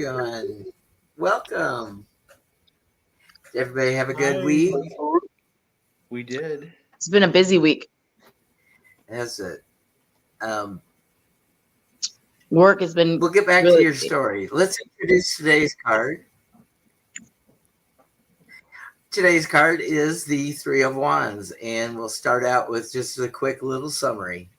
everyone. Welcome. Did everybody have a good Hi. week? We did. It's been a busy week. Has it? Work has been. We'll get back really to your busy. story. Let's introduce today's card. Today's card is the Three of Wands, and we'll start out with just a quick little summary.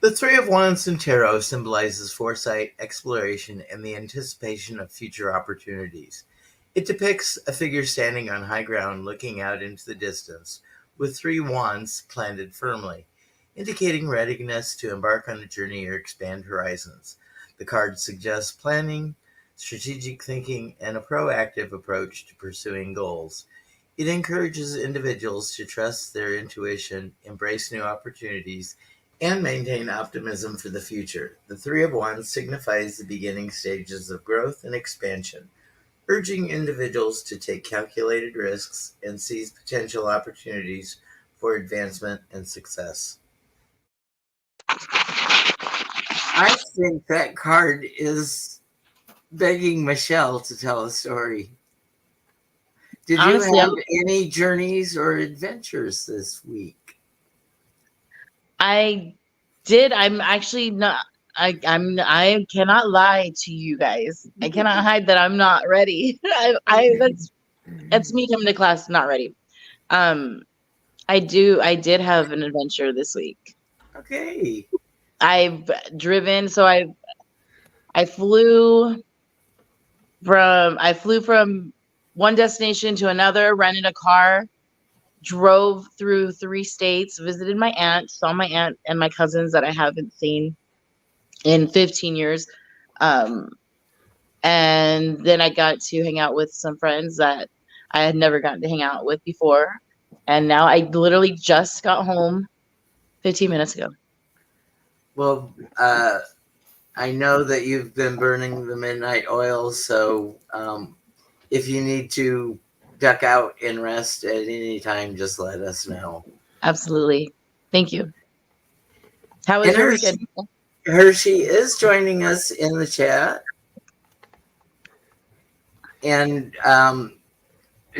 The Three of Wands in Tarot symbolizes foresight, exploration, and the anticipation of future opportunities. It depicts a figure standing on high ground looking out into the distance, with three wands planted firmly, indicating readiness to embark on a journey or expand horizons. The card suggests planning, strategic thinking, and a proactive approach to pursuing goals. It encourages individuals to trust their intuition, embrace new opportunities, and maintain optimism for the future. The Three of Wands signifies the beginning stages of growth and expansion, urging individuals to take calculated risks and seize potential opportunities for advancement and success. I think that card is begging Michelle to tell a story. Did Honestly, you have any journeys or adventures this week? I did. I'm actually not. I cannot lie to you guys. I cannot hide that I'm not ready. That's me coming to class not ready. I did have an adventure this week. Okay. I've driven. So I flew from one destination to another, rented a car, drove through 3 states, visited my aunt, saw my aunt and my cousins that I haven't seen in 15 years. And then I got to hang out with some friends that I had never gotten to hang out with before. And now I literally just got home 15 minutes ago. Well, I know that you've been burning the midnight oil, so if you need to duck out and rest at any time, just let us know. Absolutely. Thank you. How was your weekend? Hershe is joining us in the chat. And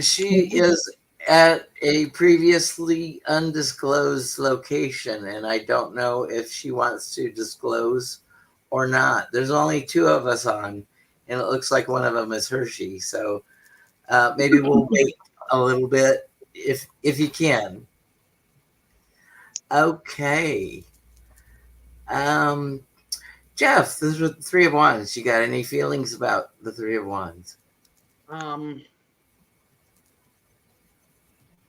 she is at a previously undisclosed location, and I don't know if she wants to disclose or not. There's only 2 of us on, and it looks like one of them is Hershe. So maybe we'll wait a little bit if you can. Okay. Jeff, this was the Three of Wands. You got any feelings about the Three of Wands?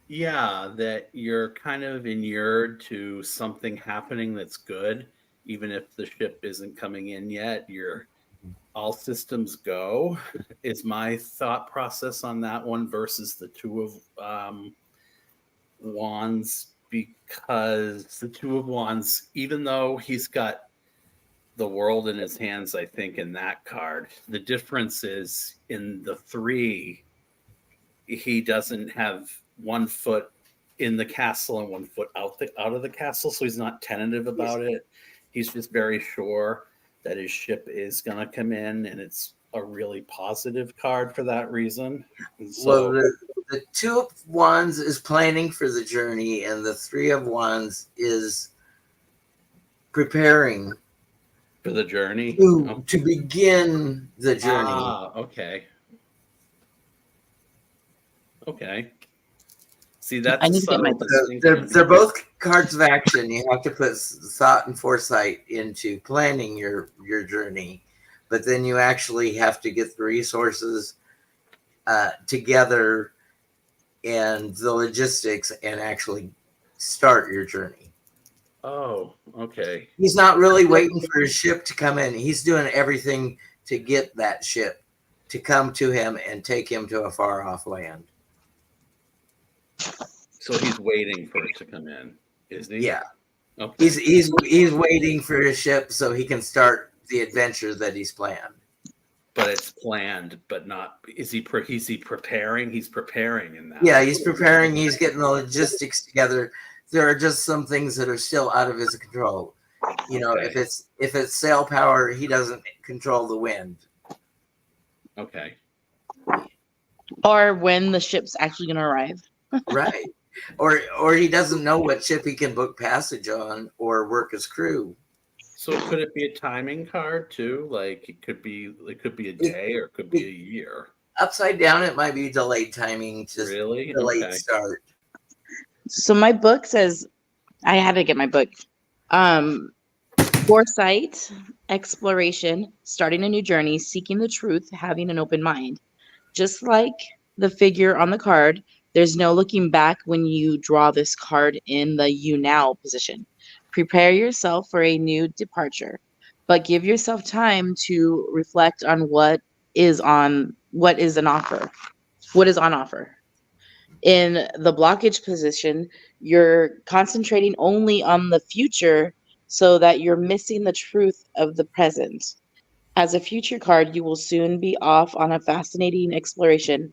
Yeah, that you're kind of inured to something happening that's good, even if the ship isn't coming in yet. You're all systems go is my thought process on that one versus the Two of Wands, because the Two of Wands, even though he's got the world in his hands, I think in that card, the difference is in the 3, he doesn't have 1 foot in the castle and 1 foot out of the castle, so he's not tentative about it. He's just very sure that his ship is going to come in, and it's a really positive card for that reason. So, well, the Two of Wands is planning for the journey, and the Three of Wands is preparing for the journey to begin the journey. Okay. See, that's I need to get my they're both cards of action. You have to put thought and foresight into planning your journey, but then you actually have to get the resources together and the logistics and actually start your journey. Oh, okay. He's not really waiting for his ship to come in. He's doing everything to get that ship to come to him and take him to a far off land. So he's waiting for it to come in, isn't he? Yeah. Okay. He's waiting for his ship so he can start the adventure that he's planned. But it's planned, but not. Is he preparing? He's preparing in that. Yeah, he's preparing. He's getting the logistics together. There are just some things that are still out of his control. Okay. if it's sail power, he doesn't control the wind. Okay. Or when the ship's actually going to arrive. Right. Or he doesn't know what ship he can book passage on or work as crew. So could it be a timing card too? Like it could be a day or it could be a year. Upside down, it might be delayed timing, just Really? delayed Okay. start. So my book says, I had to get my book. Foresight, exploration, starting a new journey, seeking the truth, having an open mind. Just like the figure on the card, there's no looking back when you draw this card in the you now position. Prepare yourself for a new departure, but give yourself time to reflect on what is an offer. What is on offer? In the blockage position, you're concentrating only on the future so that you're missing the truth of the present. As a future card, you will soon be off on a fascinating exploration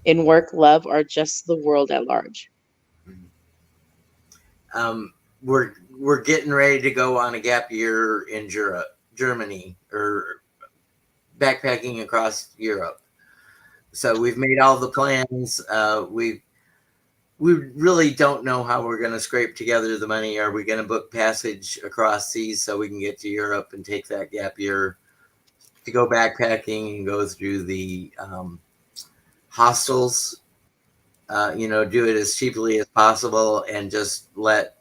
in work, love, or just the world at large. We're getting ready to go on a gap year in Germany, or backpacking across Europe. So we've made all the plans. We really don't know how we're going to scrape together the money. Are we going to book passage across seas so we can get to Europe and take that gap year to go backpacking and go through the hostels? Do it as cheaply as possible and just let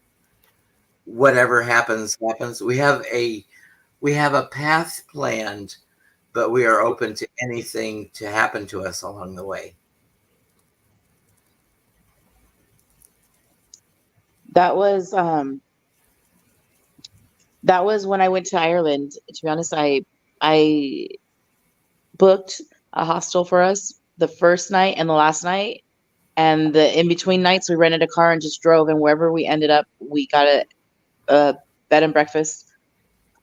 whatever happens. We have a path planned, but we are open to anything to happen to us along the way. That was when I went to Ireland. To be honest, I booked a hostel for us the first night and the last night, and the in between nights we rented a car and just drove, and wherever we ended up, we got a bed and breakfast.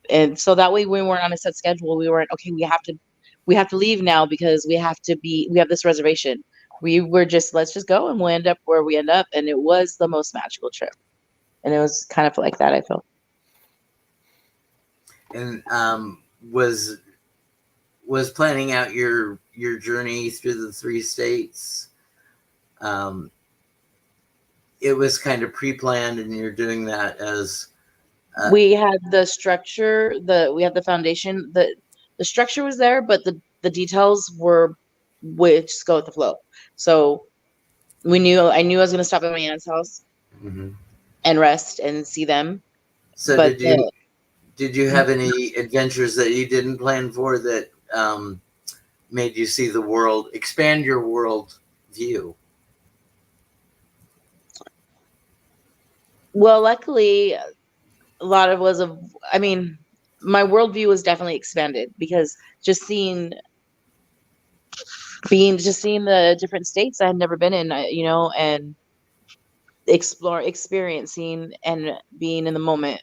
And so that way we weren't on a set schedule. We weren't okay, we have to leave now because we have this reservation. We were just, let's just go and we'll end up where we end up. And it was the most magical trip. And it was kind of like that, I felt. And was planning out your journey through the 3 states. It was kind of pre-planned, and you're doing that as we had the structure, we had the foundation, the structure was there, but the details were, we just go with the flow. So I knew I was going to stop at my aunt's house and rest and see them. So but did you have any adventures that you didn't plan for that made you see the world, expand your world view? Well, luckily, a lot of my worldview was definitely expanded because just seeing the different states I had never been in, and experiencing and being in the moment.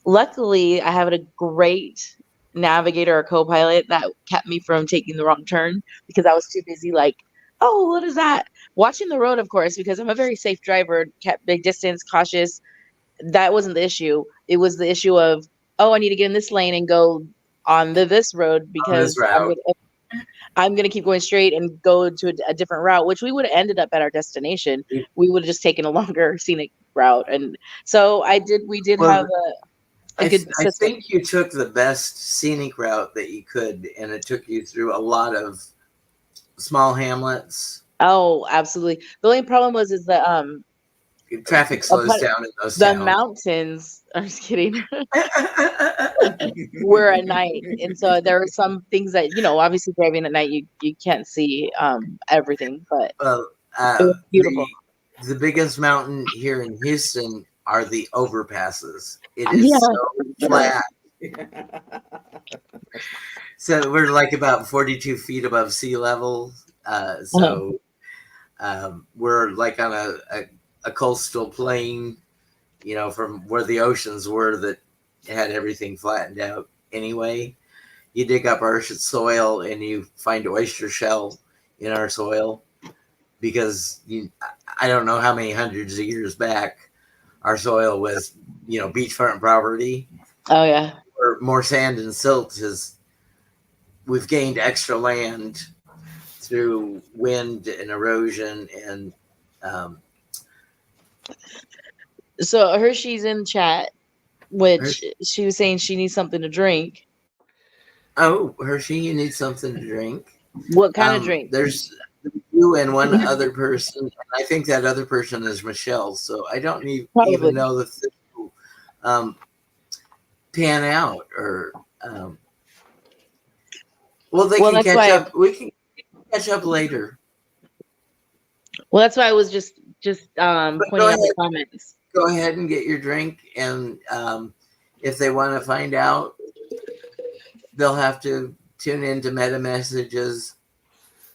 Luckily, I have a great navigator or co-pilot that kept me from taking the wrong turn because I was too busy oh, what is that? Watching the road, of course, because I'm a very safe driver, kept big distance, cautious. That wasn't the issue. It was the issue of, oh, I need to get in this lane and go on this road because I'm gonna keep going straight and go to a different route, which we would have ended up at our destination. We would have just taken a longer scenic route, and so we did have a good system. I think you took the best scenic route that you could, and it took you through a lot of small hamlets. Oh, absolutely. The only problem is that traffic slows down in those the towns. Mountains. I'm just kidding. We're at night, and so there are some things that obviously driving at night you can't see everything, but it was beautiful. The biggest mountain here in Houston are the overpasses. It is so flat. So we're like about 42 feet above sea level. We're like on a coastal plain, from where the oceans were that had everything flattened out. Anyway, you dig up our soil and you find oyster shell in our soil because I don't know how many hundreds of years back, our soil was, beachfront property, Oh yeah. or more sand and silt we've gained extra land through wind and erosion and So Hershe's in chat, which Hershey, she was saying she needs something to drink. Hershey, you need something to drink. What kind of drink? There's you and one other person, and I think that other person is Michelle. So I don't even know if this will pan out or. They can catch up. We can catch up later. Well, that's why I was just pointing out the comments. Go ahead and get your drink, and if they want to find out, they'll have to tune into Meta Messages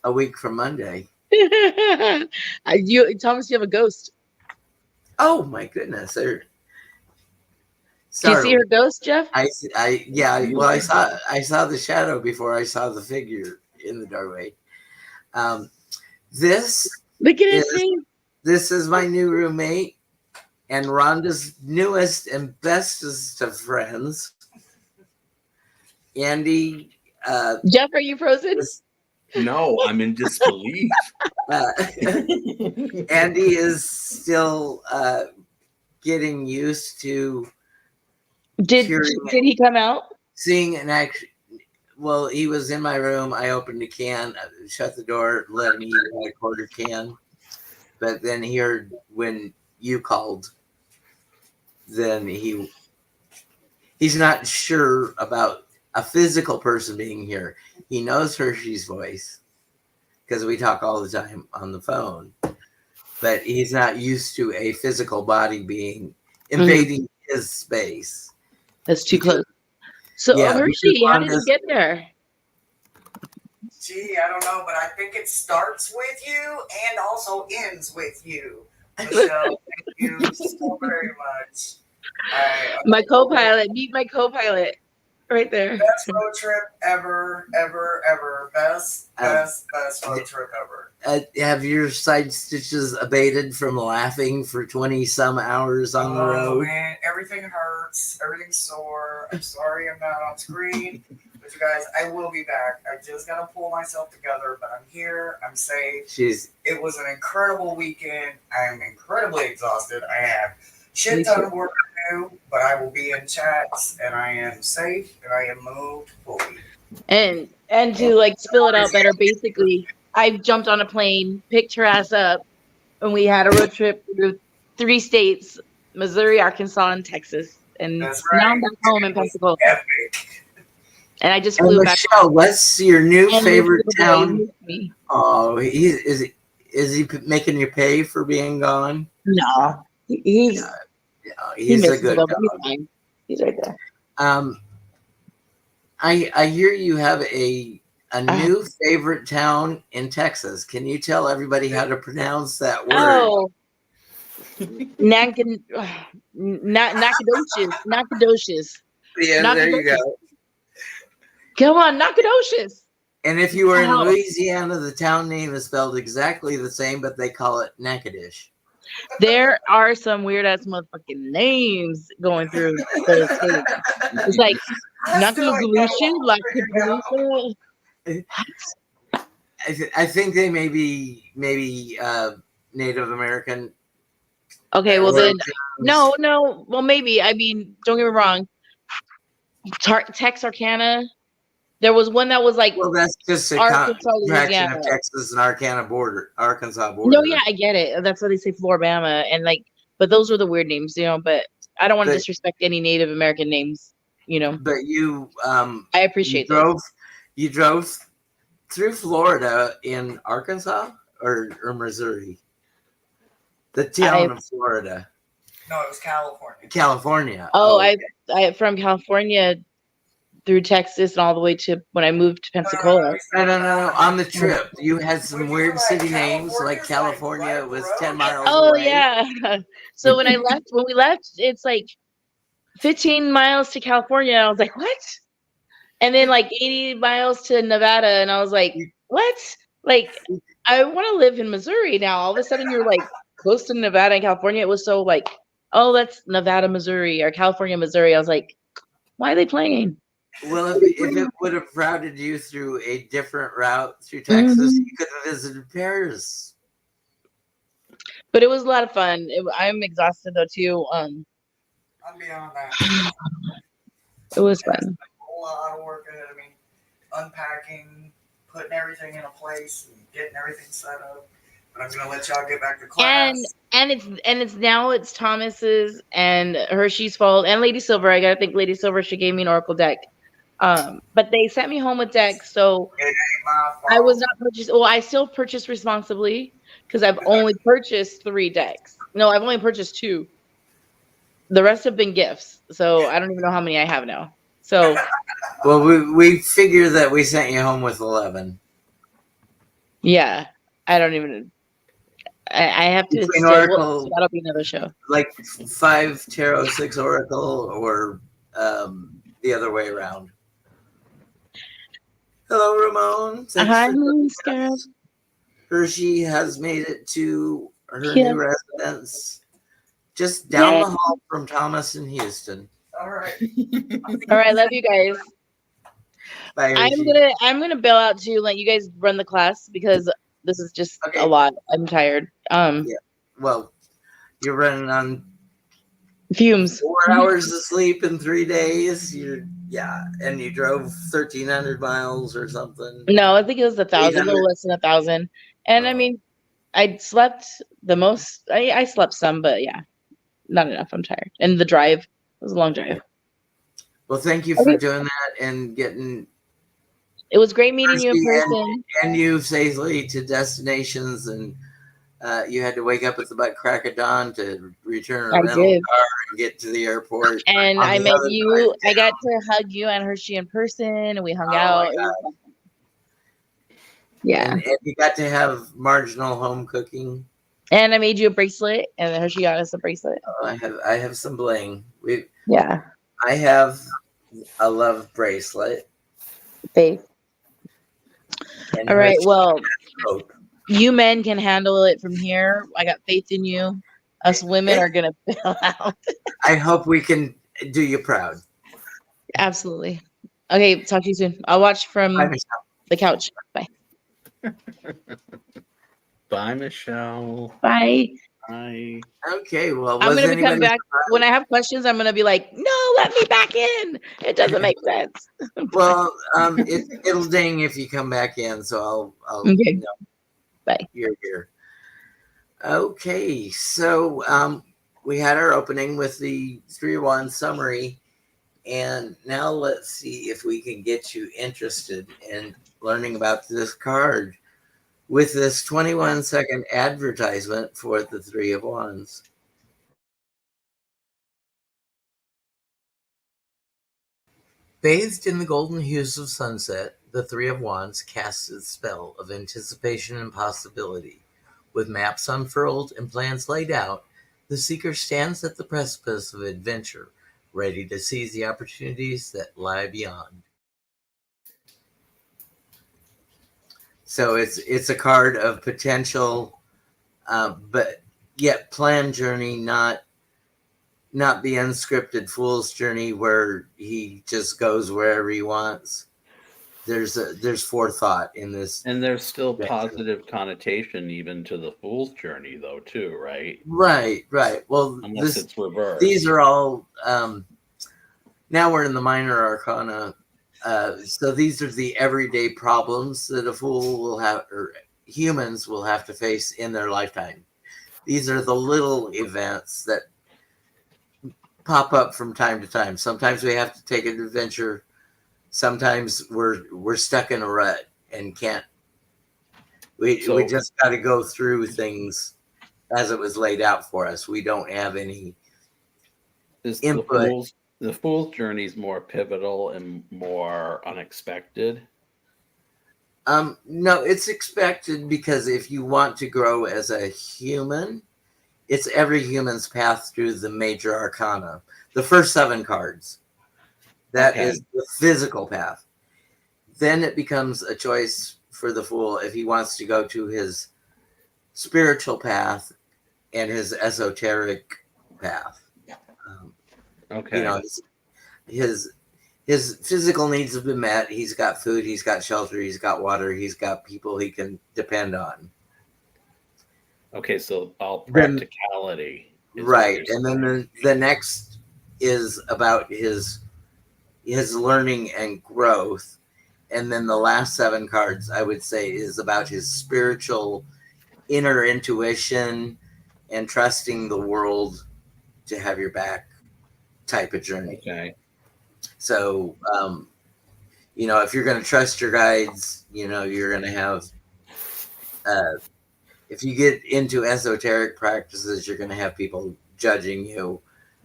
a week from Monday. Thomas, you have a ghost. Oh my goodness! Do you see her ghost, Jeff? Well, I saw the shadow before I saw the figure in the doorway. This Look at his name. This is my new roommate and Rhonda's newest and bestest of friends, Andy. Jeff, are you frozen? No, I'm in disbelief. Andy is still getting used to. Did he come out? Seeing an action. Well, he was in my room. I opened a can, shut the door, let him eat a quarter can. But then he heard when you called. Then he's not sure about a physical person being here. He knows Hershe's voice because we talk all the time on the phone. But he's not used to a physical body being invading his space. That's too close. So, Hershe, how did you get there? Gee, I don't know, but I think it starts with you and also ends with you. Michelle, thank you so very much. My co-pilot. Meet my co-pilot right there. Best road trip ever, ever, ever. Best road trip ever. Have your side stitches abated from laughing for 20 some hours on the road? Man, everything hurts. Everything's sore. I'm sorry I'm not on screen. But you guys, I will be back. I just got to pull myself together, but I'm here. I'm safe. It was an incredible weekend. I'm incredibly exhausted. I have shit ton of work to do, but I will be in chats, and I am safe, and I am moved fully. And to spill it out better, basically, I jumped on a plane, picked her ass up, and we had a road trip through 3 states: Missouri, Arkansas, and Texas. And now I'm back home in Pensacola. Epic. And I just flew back. Michelle, what's your new favorite town? Oh, is he making you pay for being gone? No, he's a good dog. He's right there. I hear you have a new favorite town in Texas. Can you tell everybody how to pronounce that word? Oh, Nacogdoches. Yeah, there you go. Come on, Nacogdoches. And if you were in Louisiana, the town name is spelled exactly the same, but they call it Natchitoches. There are some weird ass motherfucking names going through the state. It's like Nacogdoches. I think they may be Native American. Okay, well then, no. Well, maybe. I mean, don't get me wrong. Texarkana. There was one that was that's just a contraction of Texas and Arkansas border. No, yeah, I get it. That's why they say Floribama, and but those are the weird names, But I don't want to disrespect any Native American names, But you, I appreciate you drove through Florida in Arkansas or Missouri. The town of Florida. No, it was California. California. Oh, okay. I from California through Texas and all the way to when I moved to Pensacola. No. On the trip, you had some weird city names like California was 10 miles away. Oh, yeah. So when we left, it's 15 miles to California. I was like, what? And then 80 miles to Nevada. And I was like, what? I want to live in Missouri now. All of a sudden you're close to Nevada and California. It was so oh, that's Nevada, Missouri, or California, Missouri. I was like, why are they playing? Well, if it would have routed you through a different route through Texas, Mhm. you could have visited Paris. But it was a lot of fun. I'm exhausted though too. I'm beyond that. It was That's fun. a whole lot of work ahead of me. Unpacking, putting everything in a place, and getting everything set up. But I'm gonna let y'all get back to class. And it's now it's Thomas's and Hershe's fault and Lady Silver. I gotta thank Lady Silver. She gave me an Oracle deck. But they sent me home with decks, so It ain't my I was fault. not purchased. Well, I still purchased responsibly because I've only purchased 3 decks. No, I've only purchased 2. The rest have been gifts, so I don't even know how many I have now. So Well, we figure that we sent you home with 11. yeah, I don't even. I have to Between still. Well, so Oracle, that'll be another show. like 5 Tarot, 6 Oracle, or the other way around. Hello, Ramon. Thanks Hi, for Moon Scarab. Hershe has made it to her Yeah. new residence, just down Yay. the hall from Thomas in Houston. All right. All right, love you guys. Bye, Hershe. I'm gonna bail out to let you guys run the class because this is just Okay. a lot. I'm tired. Yeah. Well, you're running on Fumes. 4 hours of sleep in 3 days. And you drove 1,300 miles or something. No, I think it was 1,000, a little less than 1,000. And I mean, I slept the most. I slept some, but yeah, not enough. I'm tired. And the drive was a long drive. Well, thank you for doing that and getting It was great meeting you in Hershe person. and you safely to destinations, and you had to wake up at the butt crack of dawn to return a I rental did. car and get to the airport. And on I the met other you. side I of got town. to hug you and Hershey in person, and we hung Oh out. my It was God. fun. Yeah. And you got to have marginal home cooking. And I made you a bracelet, and then Hershey got us a bracelet. Oh, I have some bling. Yeah. I have a love bracelet. Faith. And All right. Hershey Well, has hope. you men can handle it from here. I got faith in you. Us women are gonna bail out. I hope we can do you proud. Absolutely. Okay. Talk to you soon. I'll watch from Bye, Michelle. the couch. Bye. Bye, Michelle. Bye. Bye. Okay, well, I'm was gonna become anybody back when I have questions. I'm gonna be like, "No, let me back in. It doesn't make sense." well, it'll ding if you come back in, so I'll Okay. know Bye. you're here. Okay, so we had our opening with the 3-1 summary, and now let's see if we can get you interested in learning about this card with this 21-second advertisement for the 3 of Wands. Bathed in the golden hues of sunset, the 3 of Wands casts its spell of anticipation and possibility. With maps unfurled and plans laid out, the seeker stands at the precipice of adventure, ready to seize the opportunities that lie beyond. So it's a card of potential, but yet planned journey, not the unscripted fool's journey where he just goes wherever he wants. There's forethought in this, and there's still positive connotation even to the fool's journey, though, too, right? Right. Well, unless it's reversed. These are all. Now we're in the minor arcana, so these are the everyday problems that a fool will have, or humans will have to face in their lifetime. These are the little events that pop up from time to time. Sometimes we have to take an adventure. Sometimes we're stuck in a rut and can't. We just got to go through things as it was laid out for us. We don't have any input. The fool's journey is more pivotal and more unexpected. No, it's expected because if you want to grow as a human, it's every human's path through the major arcana. The first 7 cards. That is the physical path. Then it becomes a choice for the fool if he wants to go to his spiritual path and his esoteric path. Okay. You know, his physical needs have been met. He's got food, he's got shelter, he's got water, he's got people he can depend on. Okay, so all Then- practicality. Right. And then the next is about his learning and growth. And then the last 7 cards, I would say, is about his spiritual inner intuition and trusting the world to have your back type of journey. Okay. So, you know, if you're going to trust your guides, you know, you're going to have, if you get into esoteric practices, you're going to have people judging you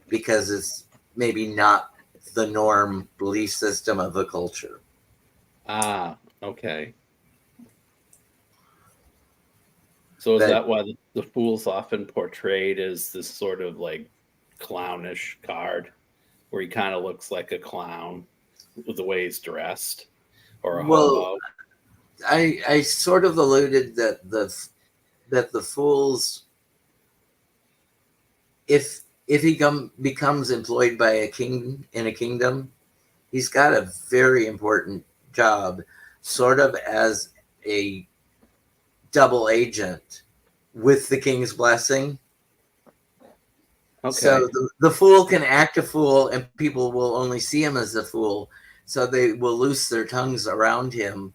because it's maybe not the norm belief system of the culture. Ah, okay. So is that why the Fool's often portrayed as this sort of like clownish card where he kind of looks like a clown with the way he's dressed or a hobo? I sort of alluded that the Fool's, if he becomes employed by a king in a kingdom, he's got a very important job, sort of as a double agent with the king's blessing. Okay. So the fool can act a fool and people will only see him as a fool. So they will loose their tongues around him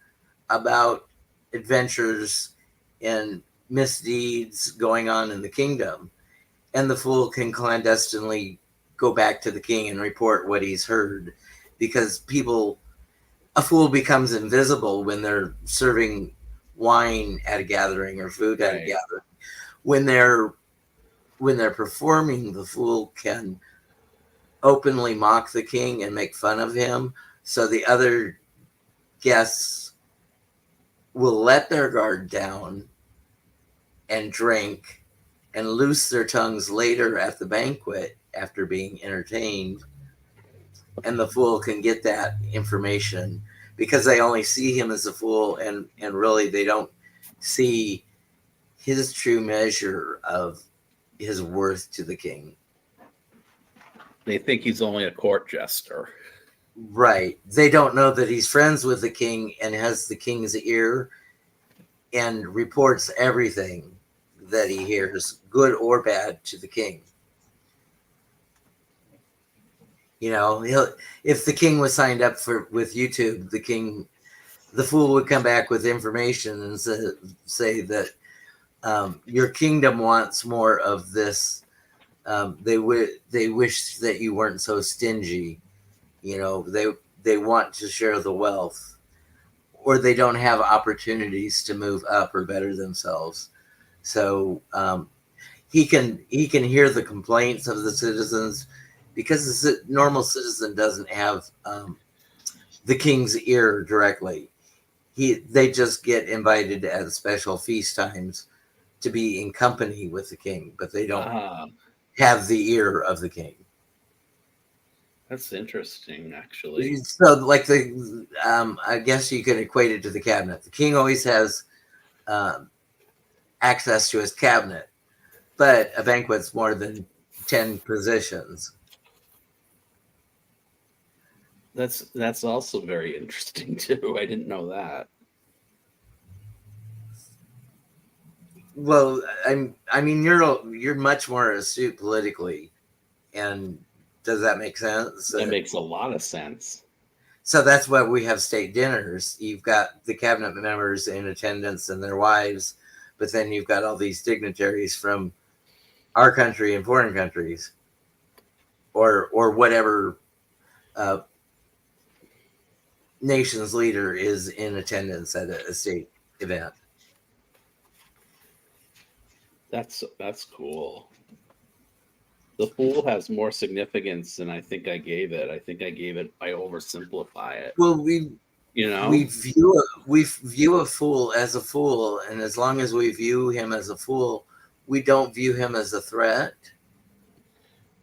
about adventures and misdeeds going on in the kingdom. And the fool can clandestinely go back to the king and report what he's heard, because a fool becomes invisible when they're serving wine at a gathering or food at a gathering. When they're performing, the fool can openly mock the king and make fun of him, so the other guests will let their guard down and drink and loose their tongues later at the banquet after being entertained, and the fool can get that information because they only see him as a fool, and really they don't see his true measure of his worth to the king. They think he's only a court jester. Right. They don't know that he's friends with the king and has the king's ear and reports everything that he hears, good or bad, to the king. You know, if the king was signed up with YouTube, the fool would come back with information and say that your kingdom wants more of this. They wish that you weren't so stingy. You know, they want to share the wealth, or they don't have opportunities to move up or better themselves. So he can hear the complaints of the citizens, because the normal citizen doesn't have the king's ear directly. They just get invited at special feast times to be in company with the king, but they don't have the ear of the king. That's interesting, actually. So, like I guess you could equate it to the cabinet. The king always has access to his cabinet, but a banquet's more than 10 positions. That's also very interesting too. I didn't know that. Well, I mean, you're much more astute politically, and does that make sense? That makes a lot of sense. So that's why we have state dinners. You've got the cabinet members in attendance and their wives, but then you've got all these dignitaries from our country and foreign countries, or whatever nation's leader is in attendance at a state event. That's cool. The fool has more significance than I think I gave it. I think I oversimplify it. Well, we view a fool as a fool, and as long as we view him as a fool, we don't view him as a threat,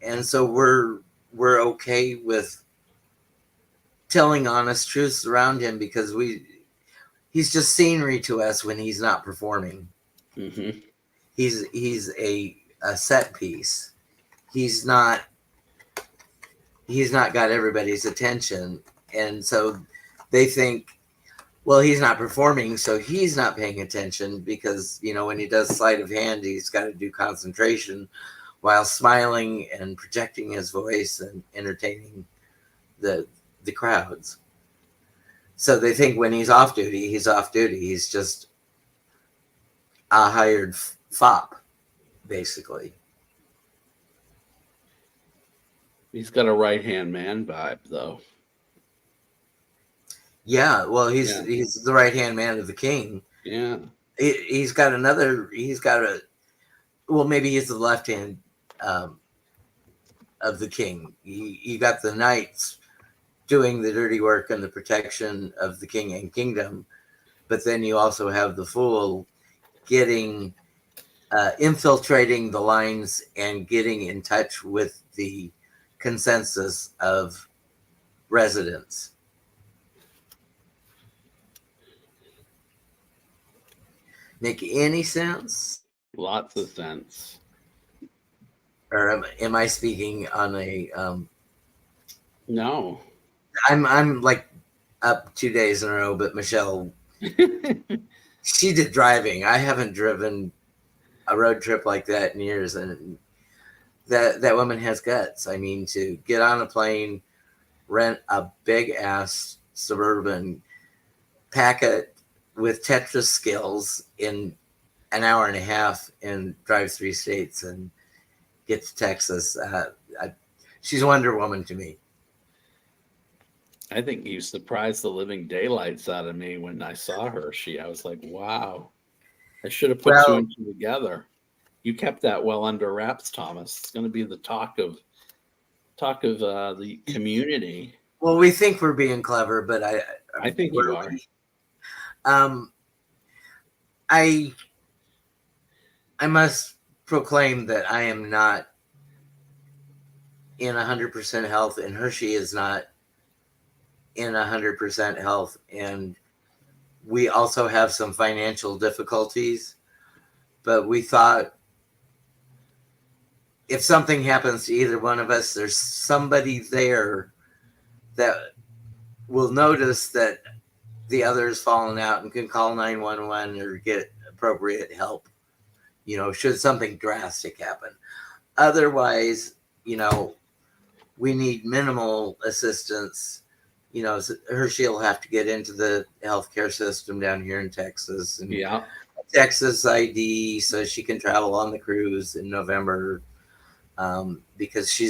and so we're okay with telling honest truths around him, because he's just scenery to us when he's not performing. Mm-hmm. He's a set piece. he's not got everybody's attention, and so they think, well, he's not performing, so he's not paying attention, because when he does sleight of hand, he's got to do concentration while smiling and projecting his voice and entertaining the crowds. So they think when he's off duty, he's off duty. He's just a hired fop, basically. He's got a right-hand man vibe, though. Yeah, well, he's the right-hand man of the king. Yeah. He's got well, maybe he's the left hand of the king. You got the knights doing the dirty work and the protection of the king and kingdom, but then you also have the fool getting infiltrating the lines and getting in touch with the consensus of residents. Make any sense? Lots of sense. Or am I speaking on a No. I'm like up 2 days in a row, but Michelle, she did driving. I haven't driven a road trip like that in years, and that woman has guts. I mean, to get on a plane, rent a big ass Suburban, pack it with Tetris skills in an hour and a half, and drive 3 states and get to Texas. She's Wonder Woman to me. I think you surprised the living daylights out of me when I saw Hershe. I was like, wow. I should have put 2 and 2 together. You kept that well under wraps, Thomas. It's going to be the talk of the community. Well, we think we're being clever, but I think you are. I must proclaim that I am not in 100% health, and Hershe is not in 100% health, and we also have some financial difficulties. But we thought, if something happens to either one of us, there's somebody there that will notice that the other is fallen out and can call 911 or get appropriate help, should something drastic happen. Otherwise, we need minimal assistance. Hershe will have to get into the healthcare system down here in Texas, and Texas ID, so she can travel on the cruise in November, because she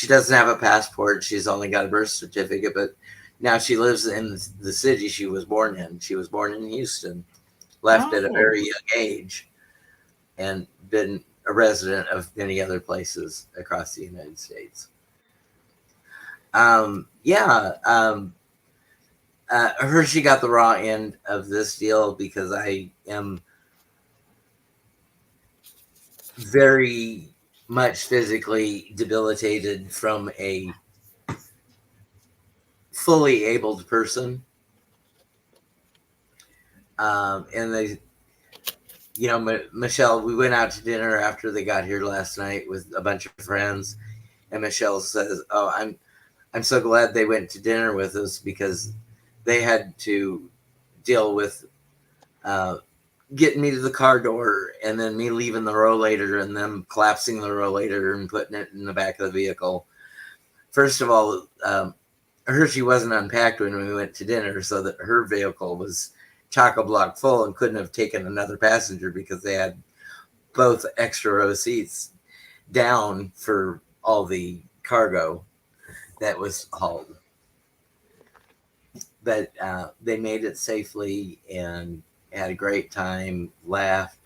doesn't have a passport. She's only got a birth certificate, but now she lives in the city she was born in. She was born in Houston, left at a very young age, and been a resident of many other places across the United States. Hershe got the raw end of this deal, because I am very much physically debilitated from a fully abled person. And Michelle, we went out to dinner after they got here last night with a bunch of friends, and Michelle says, "Oh, I'm so glad they went to dinner with us, because they had to deal with getting me to the car door, and then me leaving the rollator, and them collapsing the rollator and putting it in the back of the vehicle." First of all, Hershe wasn't unpacked when we went to dinner, so that her vehicle was chock-a-block full and couldn't have taken another passenger, because they had both extra row seats down for all the cargo that was hauled. But they made it safely and had a great time, laughed.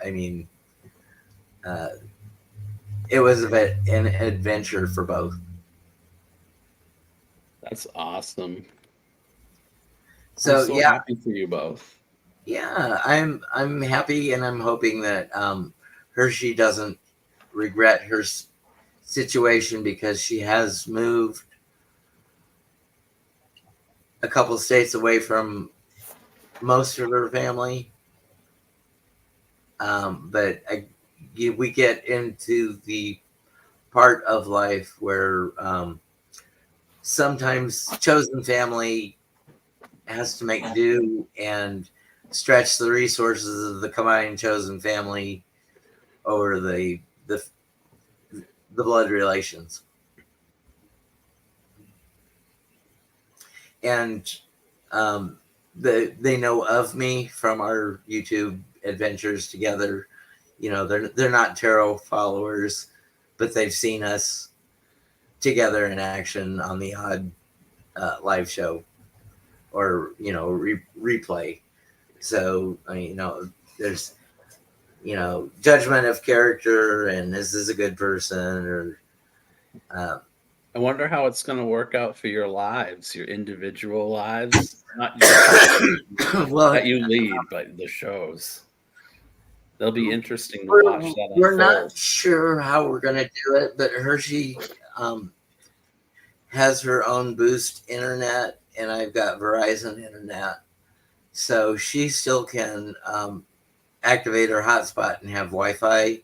It was an adventure for both. That's awesome. So, I'm so happy for you both. Yeah, I'm happy, and I'm hoping that Hershe doesn't regret her situation, because she has moved a couple of states away from most of her family. But we get into the part of life where sometimes chosen family has to make do and stretch the resources of the combined chosen family over the blood relations. And they know of me from our YouTube adventures together. You know, they're not tarot followers, but they've seen us together in action on the odd live show or, you know, replay. So, you know, there's, you know, judgment of character and is this a good person or I wonder how it's going to work out for your lives, your individual lives, not your well, that you lead, but the shows. They'll be interesting to we're, watch that we're unfold. not sure how we're going to do it, but Hershe has her own Boost internet, and I've got Verizon internet, so she still can activate her hotspot and have Wi-Fi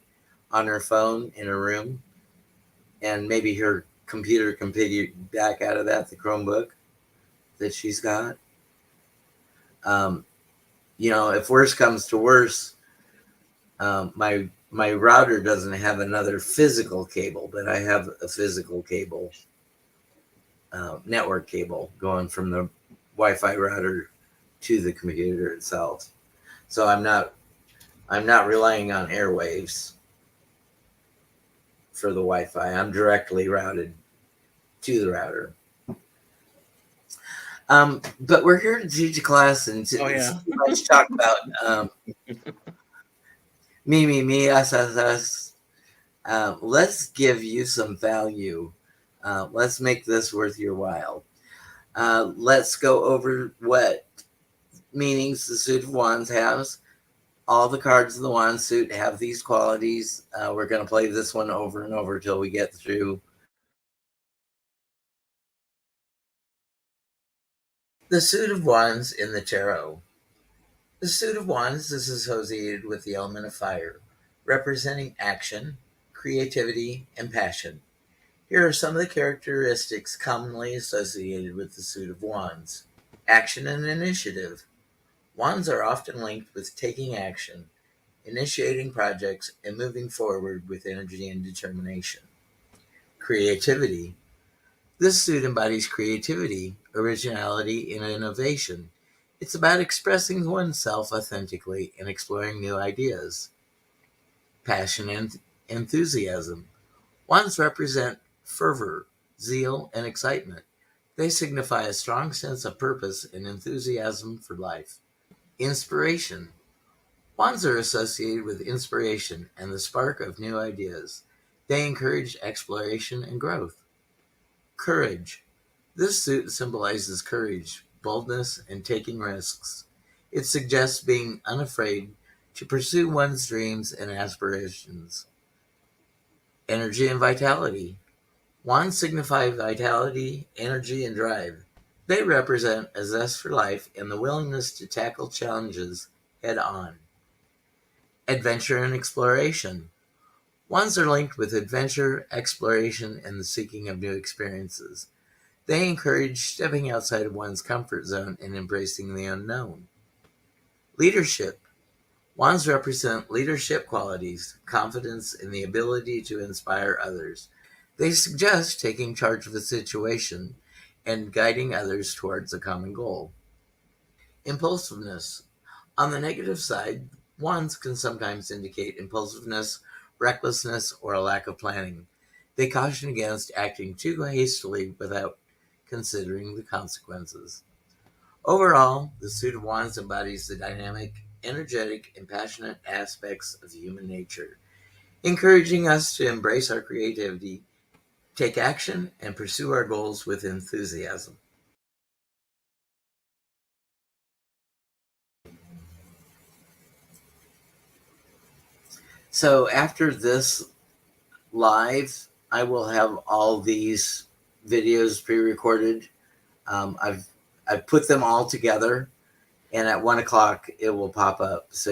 on her phone in her room, and maybe her computer can piggyback out of that, the Chromebook that she's got. You know, if worse comes to worse, my router doesn't have another physical cable, but I have a physical cable, network cable going from the Wi-Fi router to the computer itself. So I'm not relying on airwaves for the Wi-Fi. I'm directly routed to the router. But we're here to teach a class and let's talk about me, us. Let's give you some value. Let's make this worth your while. Let's go over what meanings the suit of wands has. All the cards of the wand suit have these qualities. We're going to play this one over and over till we get through the suit of wands in the tarot. The suit of wands is associated with the element of fire, representing action, creativity, and passion. Here are some of the characteristics commonly associated with the suit of wands. Action and initiative. Wands are often linked with taking action, initiating projects, and moving forward with energy and determination. Creativity. This suit embodies creativity, originality, and innovation. It's about expressing oneself authentically and exploring new ideas. Passion and enthusiasm. Wands represent fervor, zeal, and excitement. They signify a strong sense of purpose and enthusiasm for life. Inspiration. Wands are associated with inspiration and the spark of new ideas. They encourage exploration and growth. Courage. This suit symbolizes courage, boldness, and taking risks. It suggests being unafraid to pursue one's dreams and aspirations. Energy and vitality. Wands signify vitality, energy, and drive. They represent a zest for life and the willingness to tackle challenges head on. Adventure and exploration. Wands are linked with adventure, exploration, and the seeking of new experiences. They encourage stepping outside of one's comfort zone and embracing the unknown. Leadership. Wands represent leadership qualities, confidence, and the ability to inspire others. They suggest taking charge of a situation and guiding others towards a common goal. Impulsiveness. On the negative side, wands can sometimes indicate impulsiveness, recklessness, or a lack of planning. They caution against acting too hastily without considering the consequences. Overall, the suit of wands embodies the dynamic, energetic, and passionate aspects of human nature, encouraging us to embrace our creativity, take action, and pursue our goals with enthusiasm. So after this live, I will have all these videos pre-recorded. I've put them all together, and at 1:00 it will pop up. So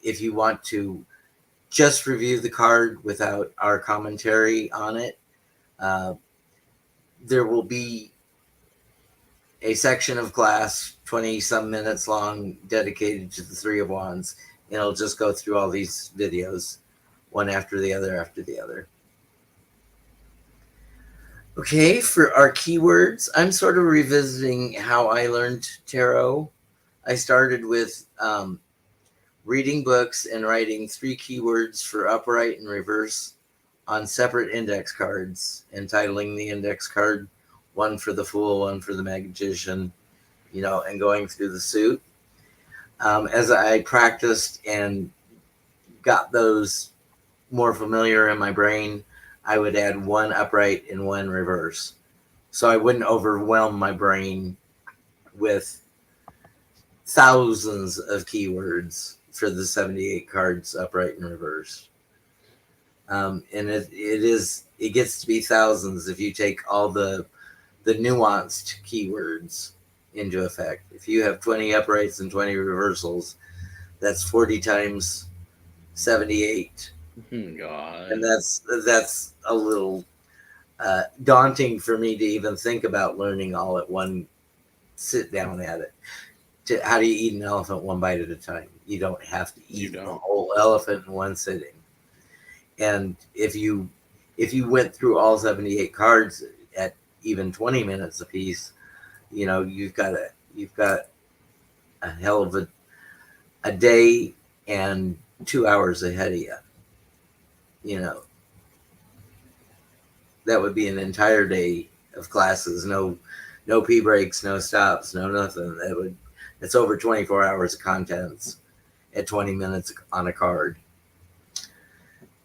if you want to just review the card without our commentary on it. There will be a section of class, 20 some minutes long, dedicated to the Three of Wands. And it'll just go through all these videos, one after the other after the other. Okay, for our keywords, I'm sort of revisiting how I learned tarot. I started with reading books and writing 3 keywords for upright and reverse on separate index cards, entitling the index card, one for the Fool, one for the Magician, and going through the suit. As I practiced and got those more familiar in my brain, I would add 1 upright and 1 reverse. So I wouldn't overwhelm my brain with thousands of keywords for the 78 cards upright and reverse. And it gets to be thousands if you take all the nuanced keywords into effect. If you have 20 uprights and 20 reversals, that's 40 times 78. God. And that's a little daunting for me to even think about learning all at one sit down at it. How do you eat an elephant one bite at a time? You don't have to eat the whole elephant in one sitting. And if you went through all 78 cards at even 20 minutes a piece, you've got a hell of a day and 2 hours ahead of you. That would be an entire day of classes. No pee breaks, no stops, no nothing. It's over 24 hours of contents at 20 minutes on a card.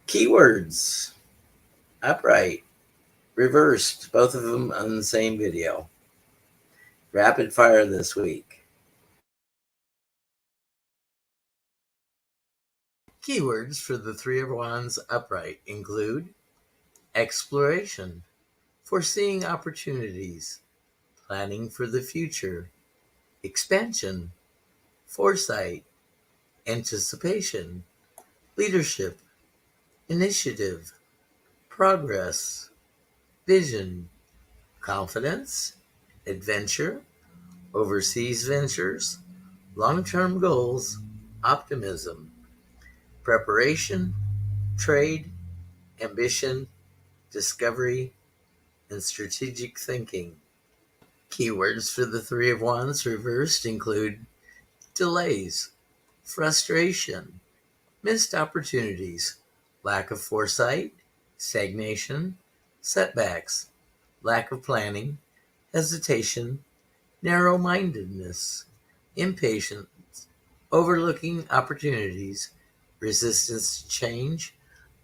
Keywords: upright, reversed, both of them on the same video. Rapid fire this week. Keywords for the Three of Wands upright include exploration, foreseeing opportunities, planning for the future, expansion, foresight, anticipation, leadership, initiative, progress, vision, confidence, adventure, overseas ventures, long-term goals, optimism, preparation, trade, ambition, discovery, and strategic thinking. Keywords for the Three of Wands reversed include delays, frustration, missed opportunities, lack of foresight, stagnation, setbacks, lack of planning, hesitation, narrow-mindedness, impatience, overlooking opportunities, resistance to change,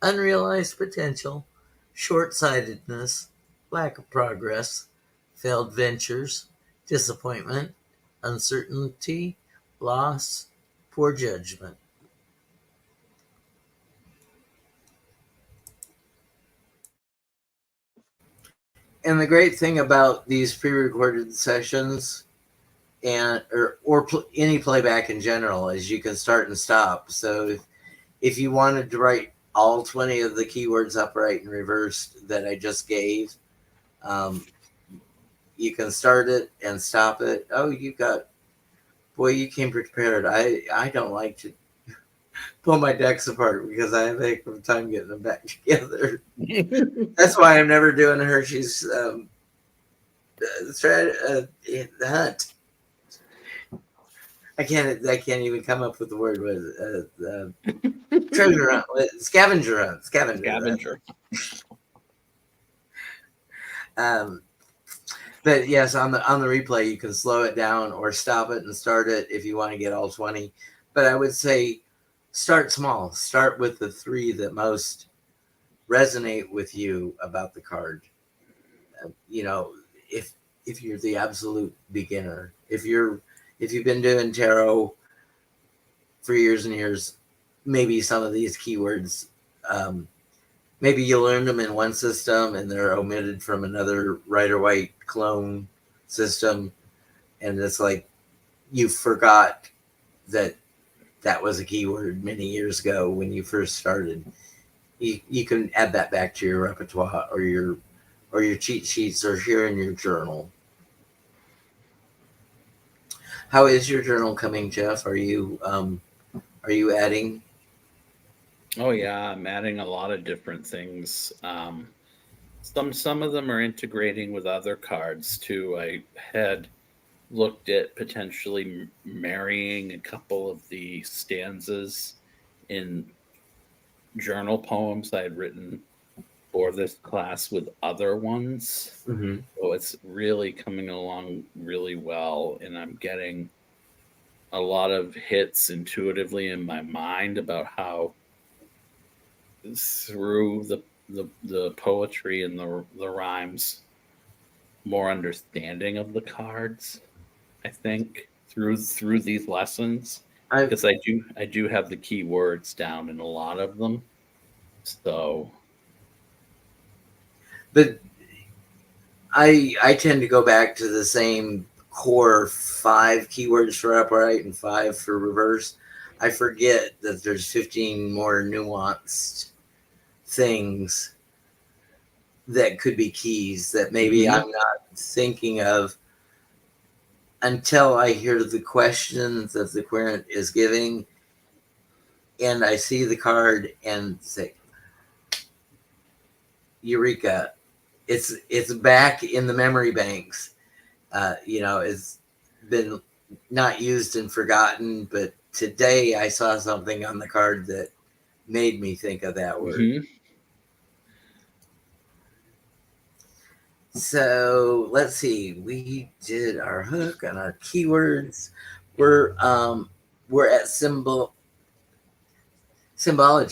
unrealized potential, short-sightedness, lack of progress, failed ventures, disappointment, uncertainty, loss, poor judgment. And the great thing about these pre-recorded sessions or any playback in general is you can start and stop. So if you wanted to write all 20 of the keywords upright and reversed that I just gave, you can start it and stop it. Oh, you came prepared. I don't like to pull my decks apart because I have a heck of a time getting them back together. That's why I'm never doing Hershe's the hunt. I can't even come up with the word. Treasure hunt, scavenger hunt, Scavenger. But yes, on the replay, you can slow it down or stop it and start it if you want to get all 20. But I would say start small. Start with the 3 that most resonate with you about the card. If you're the absolute beginner, if you've been doing tarot for years and years, maybe some of these keywords, maybe you learned them in one system and they're omitted from another Rider-Waite clone system, and it's like you forgot that that was a keyword many years ago when you first started. You can add that back to your repertoire or your cheat sheets or here in your journal. How is your journal coming, Jeff? Are you adding? Oh yeah, I'm adding a lot of different things. Some of them are integrating with other cards too. I had looked at potentially marrying a couple of the stanzas in journal poems I had written for this class with other ones. Mm-hmm. So it's really coming along really well, and I'm getting a lot of hits intuitively in my mind about how through the poetry and the rhymes, more understanding of the cards, I think, through these lessons, because I do have the key words down in a lot of them. So But I tend to go back to the same core 5 keywords for upright and 5 for reverse. I forget that there's 15 more nuanced things that could be keys that maybe I'm not thinking of until I hear the question that the querent is giving and I see the card and say, Eureka, it's back in the memory banks. It's been not used and forgotten, but today I saw something on the card that made me think of that word. Mm-hmm. So let's see. We did our hook and our keywords. We're at symbology.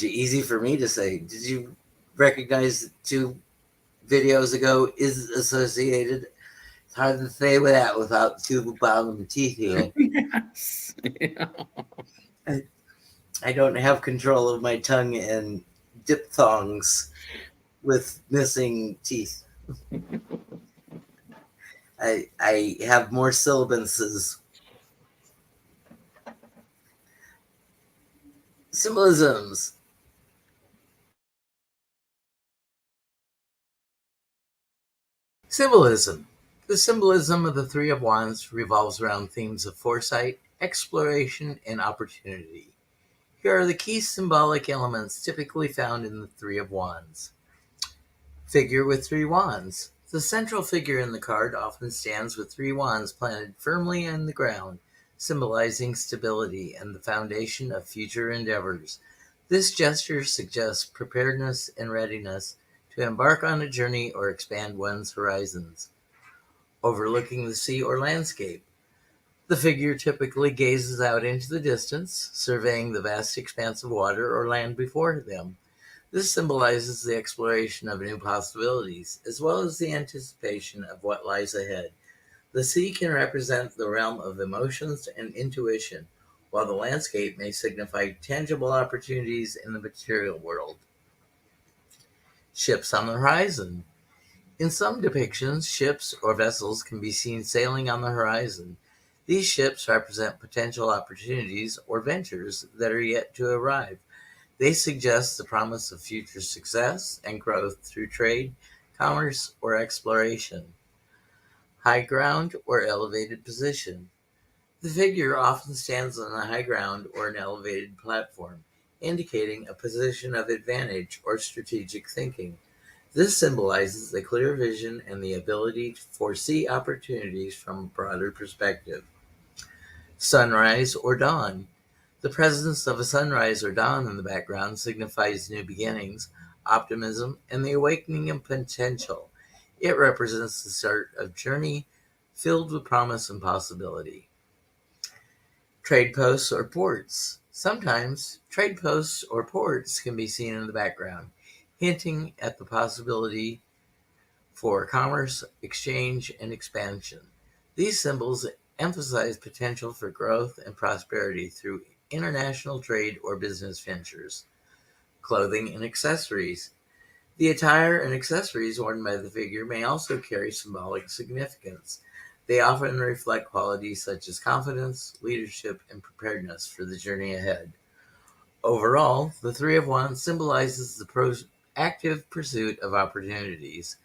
Easy for me to say. Did you recognize 2 videos ago is associated? It's hard to say that without 2 bottom teeth here. Yes. Yeah. I don't have control of my tongue and diphthongs with missing teeth. I have more sibilances. Symbolisms. Symbolism. The symbolism of the 3 of Wands revolves around themes of foresight, exploration, and opportunity. Here are the key symbolic elements typically found in the 3 of Wands. Figure with 3 wands. The central figure in the card often stands with 3 wands planted firmly in the ground, symbolizing stability and the foundation of future endeavors. This gesture suggests preparedness and readiness to embark on a journey or expand one's horizons. Overlooking the sea or landscape. The figure typically gazes out into the distance, surveying the vast expanse of water or land before them. This symbolizes the exploration of new possibilities, as well as the anticipation of what lies ahead. The sea can represent the realm of emotions and intuition, while the landscape may signify tangible opportunities in the material world. Ships on the horizon. In some depictions, ships or vessels can be seen sailing on the horizon. These ships represent potential opportunities or ventures that are yet to arrive. They suggest the promise of future success and growth through trade, commerce, or exploration. High ground or elevated position. The figure often stands on a high ground or an elevated platform, indicating a position of advantage or strategic thinking. This symbolizes a clear vision and the ability to foresee opportunities from a broader perspective. Sunrise or dawn. The presence of a sunrise or dawn in the background signifies new beginnings, optimism, and the awakening of potential. It represents the start of a journey filled with promise and possibility. Trade posts or ports. Sometimes trade posts or ports can be seen in the background, hinting at the possibility for commerce, exchange, and expansion. These symbols emphasize potential for growth and prosperity through international trade or business ventures. Clothing and accessories. The attire and accessories worn by the figure may also carry symbolic significance. They often reflect qualities such as confidence, leadership, and preparedness for the journey ahead. Overall, the Three of Wands symbolizes the active pursuit of opportunities,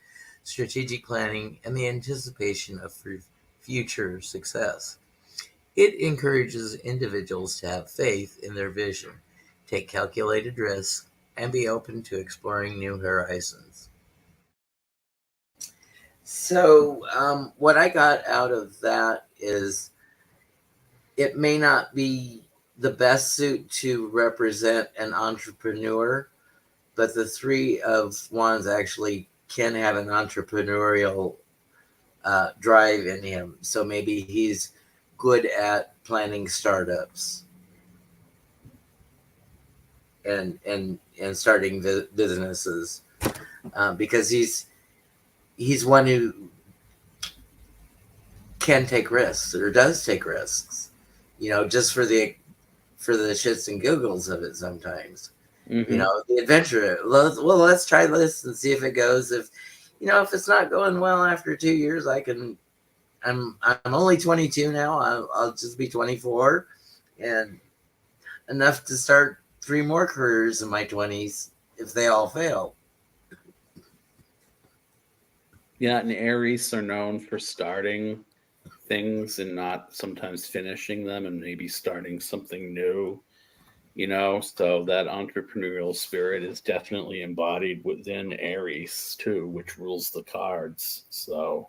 strategic planning, and the anticipation of future success. It encourages individuals to have faith in their vision, take calculated risks, and be open to exploring new horizons. So, what I got out of that is it may not be the best suit to represent an entrepreneur, but the Three of Wands actually can have an entrepreneurial drive in him. So maybe he's good at planning startups and starting businesses, because he's one who can take risks or does take risks, just for the shits and giggles of it sometimes. Mm-hmm. The adventure. Let's try this and see if it goes. If it's not going well after 2 years, I'm only 22 now. I'll just be 24, and enough to start 3 more careers in my 20s if they all fail. Yeah, and Aries are known for starting things and not sometimes finishing them, and maybe starting something new. So that entrepreneurial spirit is definitely embodied within Aries too, which rules the cards. So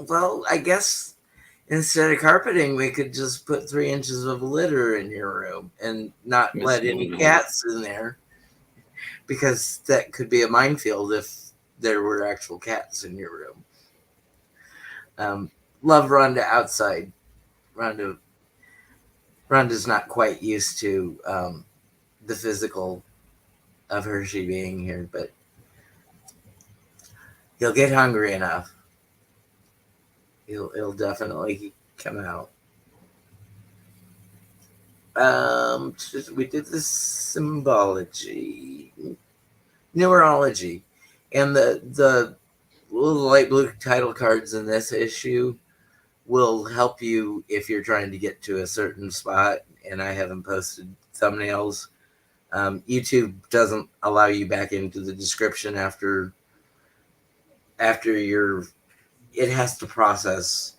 well, I guess instead of carpeting, we could just put 3 inches of litter in your room and not let any cats in there, because that could be a minefield if there were actual cats in your room. Love Rhonda outside. Rhonda's not quite used to the physical of Hershe being here, but he'll get hungry enough. He'll definitely come out. We did the symbology, numerology, and the little light blue title cards in this issue will help you if you're trying to get to a certain spot. And I haven't posted thumbnails. YouTube doesn't allow you back into the description after it has to process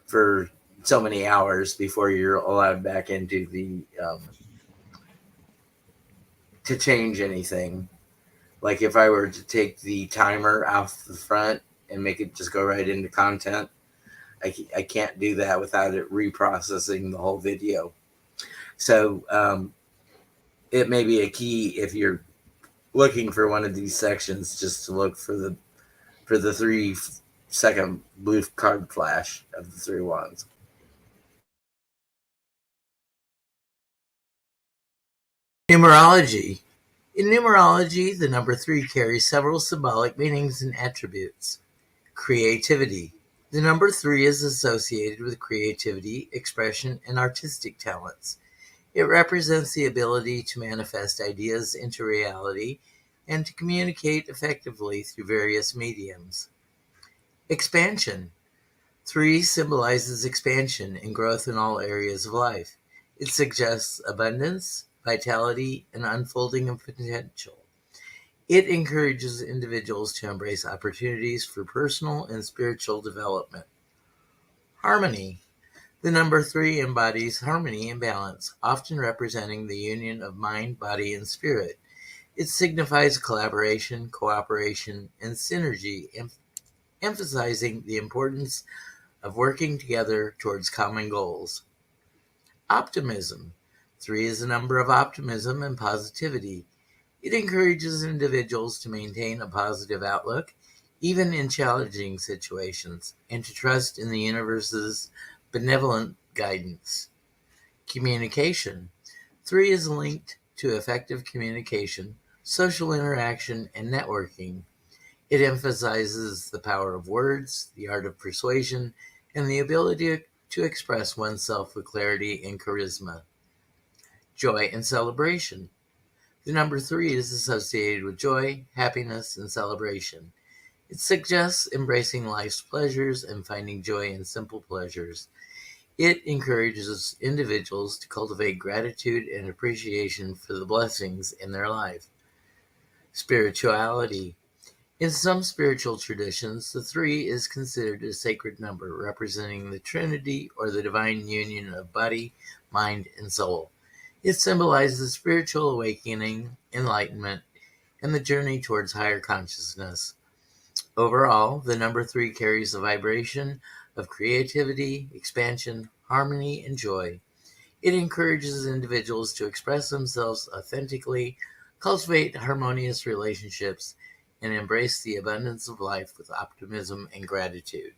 for so many hours before you're allowed back into the to change anything. Like if I were to take the timer off the front and make it just go right into content, I can't do that without it reprocessing the whole video. So it may be a key if you're looking for one of these sections, just to look for the 3-second blue card flash of the 3 wands. Numerology. In numerology, the number 3 carries several symbolic meanings and attributes. Creativity. The number 3 is associated with creativity, expression, and artistic talents. It represents the ability to manifest ideas into reality and to communicate effectively through various mediums. Expansion. 3 symbolizes expansion and growth in all areas of life. It suggests abundance, vitality, and unfolding of potential. It encourages individuals to embrace opportunities for personal and spiritual development. Harmony. The number 3 embodies harmony and balance, often representing the union of mind, body, and spirit. It signifies collaboration, cooperation, and synergy, emphasizing the importance of working together towards common goals. Optimism. 3 is a number of optimism and positivity. It encourages individuals to maintain a positive outlook, even in challenging situations, and to trust in the universe's benevolent guidance. Communication. 3 is linked to effective communication, social interaction, and networking. It emphasizes the power of words, the art of persuasion, and the ability to express oneself with clarity and charisma. joy, and celebration. The number 3 is associated with joy, happiness, and celebration. It suggests embracing life's pleasures and finding joy in simple pleasures. It encourages individuals to cultivate gratitude and appreciation for the blessings in their life. Spirituality. In some spiritual traditions, the 3 is considered a sacred number, representing the Trinity or the divine union of body, mind, and soul. It symbolizes spiritual awakening, enlightenment, and the journey towards higher consciousness. Overall, the number 3 carries the vibration of creativity, expansion, harmony, and joy. It encourages individuals to express themselves authentically, cultivate harmonious relationships, and embrace the abundance of life with optimism and gratitude.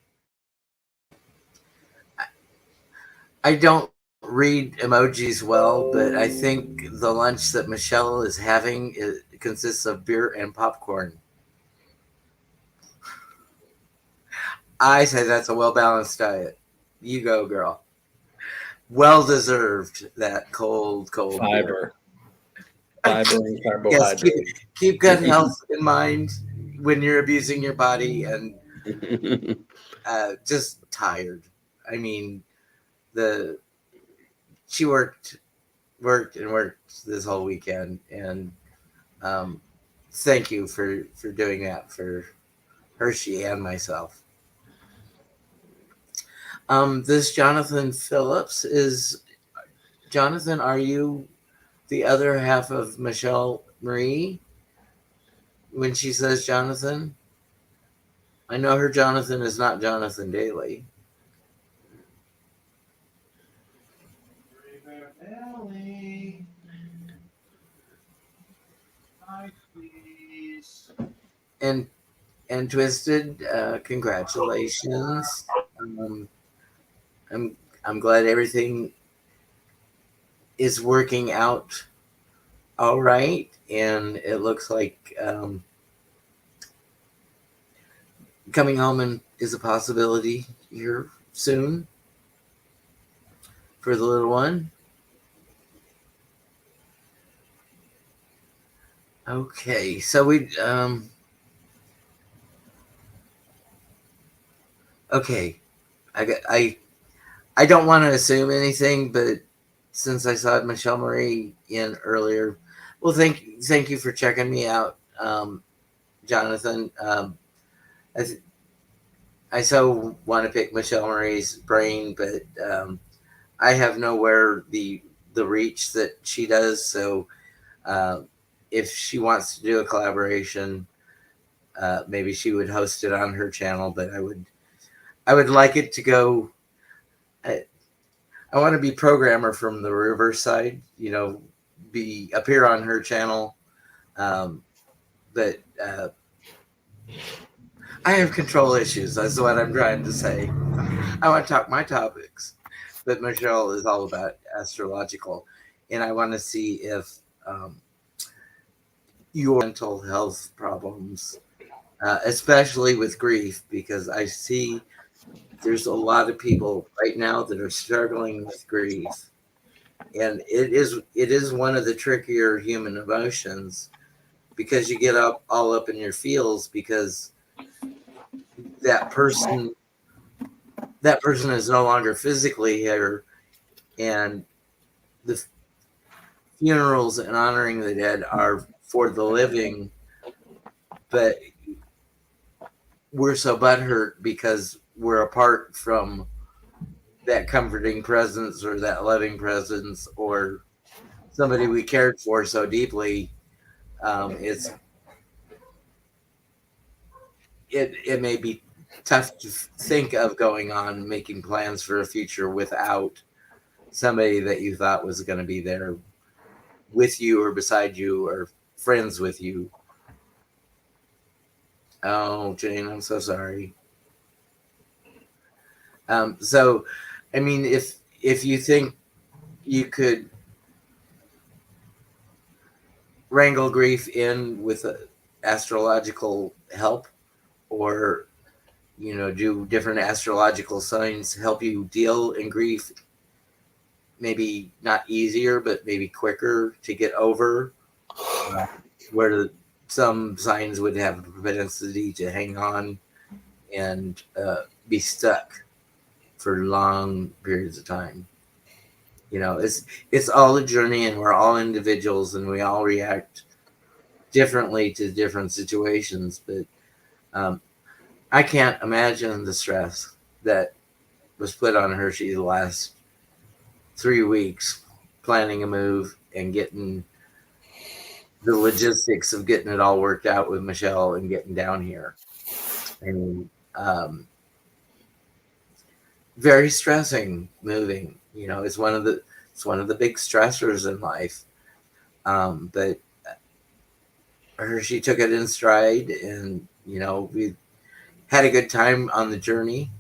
I don't read emojis well, but I think the lunch that Michelle is having consists of beer and popcorn. I say that's a well-balanced diet. You go, girl. Well-deserved, that cold Fiber. beer. Fiber and Yes, carbohydrates. keep good health in mind when you're abusing your body and just tired. I mean, she worked this whole weekend, and thank you for doing that for Hershe and myself. This Jonathan Phillips is Jonathan. Are you the other half of Michelle Marie when she says Jonathan? I know her Jonathan is not Jonathan Daly. And Twisted, congratulations. I'm glad everything is working out all right, and it looks like coming home is a possibility here soon for the little one. Okay, so okay, I don't want to assume anything, but since I saw Michelle Marie in earlier, well, thank you for checking me out, Jonathan. I so want to pick Michelle Marie's brain, but I have nowhere the reach that she does. So if she wants to do a collaboration, maybe she would host it on her channel. But I would like it to go. I want to be programmer from the reverse side, appear on her channel. But I have control issues. That's what I'm trying to say. I want to talk my topics, but Michelle is all about astrological, and I want to see if your mental health problems, especially with grief, because I see there's a lot of people right now that are struggling with grief, and it is one of the trickier human emotions because you get all up in your feels because that person is no longer physically here, and the funerals and honoring the dead are for the living, but we're so butthurt because we're apart from that comforting presence or that loving presence or somebody we cared for so deeply. It may be tough to think of going on making plans for a future without somebody that you thought was going to be there with you or beside you or friends with you. Oh, Jane, I'm so sorry. So, I mean, if you think you could wrangle grief in with astrological help, or do different astrological signs help you deal in grief, maybe not easier, but maybe quicker to get over, where some signs would have a propensity to hang on and be stuck for long periods of time. It's all a journey, and we're all individuals, and we all react differently to different situations. But I can't imagine the stress that was put on Hershe the last 3 weeks planning a move and getting the logistics of getting it all worked out with Michelle and getting down here. I mean, very stressing moving. It's one of the big stressors in life. But Hershey took it in stride, and we had a good time on the journey.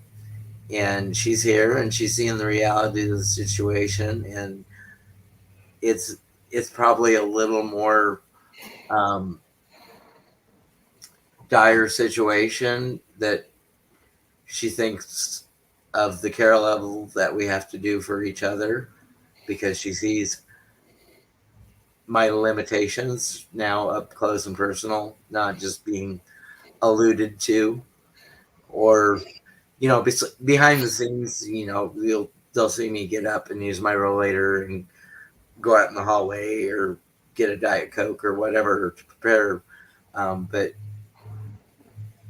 And she's here, and she's seeing the reality of the situation, and it's probably a little more dire situation that she thinks of the care level that we have to do for each other, because she sees my limitations now up close and personal, not just being alluded to, or behind the scenes. They'll see me get up and use my rollator and go out in the hallway or get a Diet Coke or whatever to prepare. But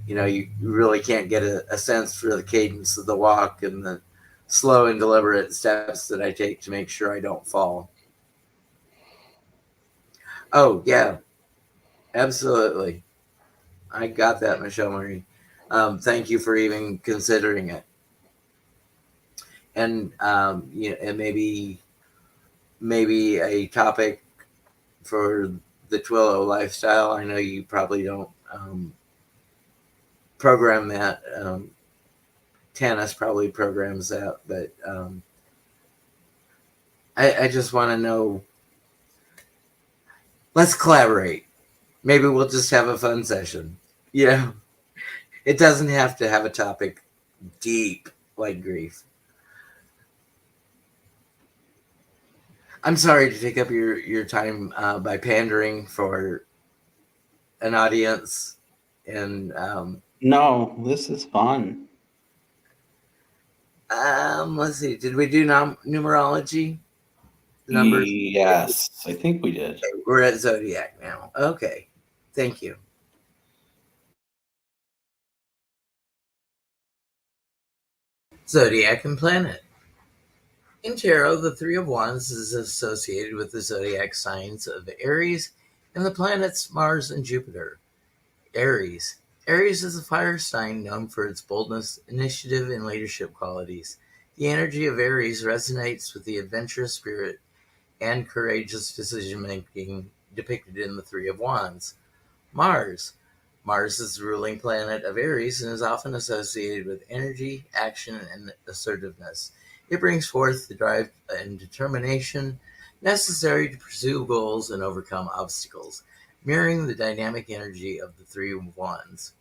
you really can't get a sense for the cadence of the walk and the slow and deliberate steps that I take to make sure I don't fall. Oh, yeah, absolutely. I got that, Michelle Marie. Thank you for even considering it. And and maybe a topic for the Twillo lifestyle. I know you probably don't program that. Tanis probably programs that, but I just want to know. Let's collaborate. Maybe we'll just have a fun session. It doesn't have to have a topic deep like grief. I'm sorry to take up your time by pandering for an audience. And no, this is fun. Let's see. Did we do numerology? Numbers? Yes, I think we did. Okay, we're at Zodiac now. Okay. Thank you. Zodiac and planet. In tarot, the Three of Wands is associated with the zodiac signs of Aries and the planets Mars and Jupiter. Aries. Aries is a fire sign known for its boldness, initiative, and leadership qualities. The energy of Aries resonates with the adventurous spirit and courageous decision-making depicted in the Three of Wands. Mars. Mars is the ruling planet of Aries and is often associated with energy, action, and assertiveness. It brings forth the drive and determination necessary to pursue goals and overcome obstacles, mirroring the dynamic energy of the Three of Wands.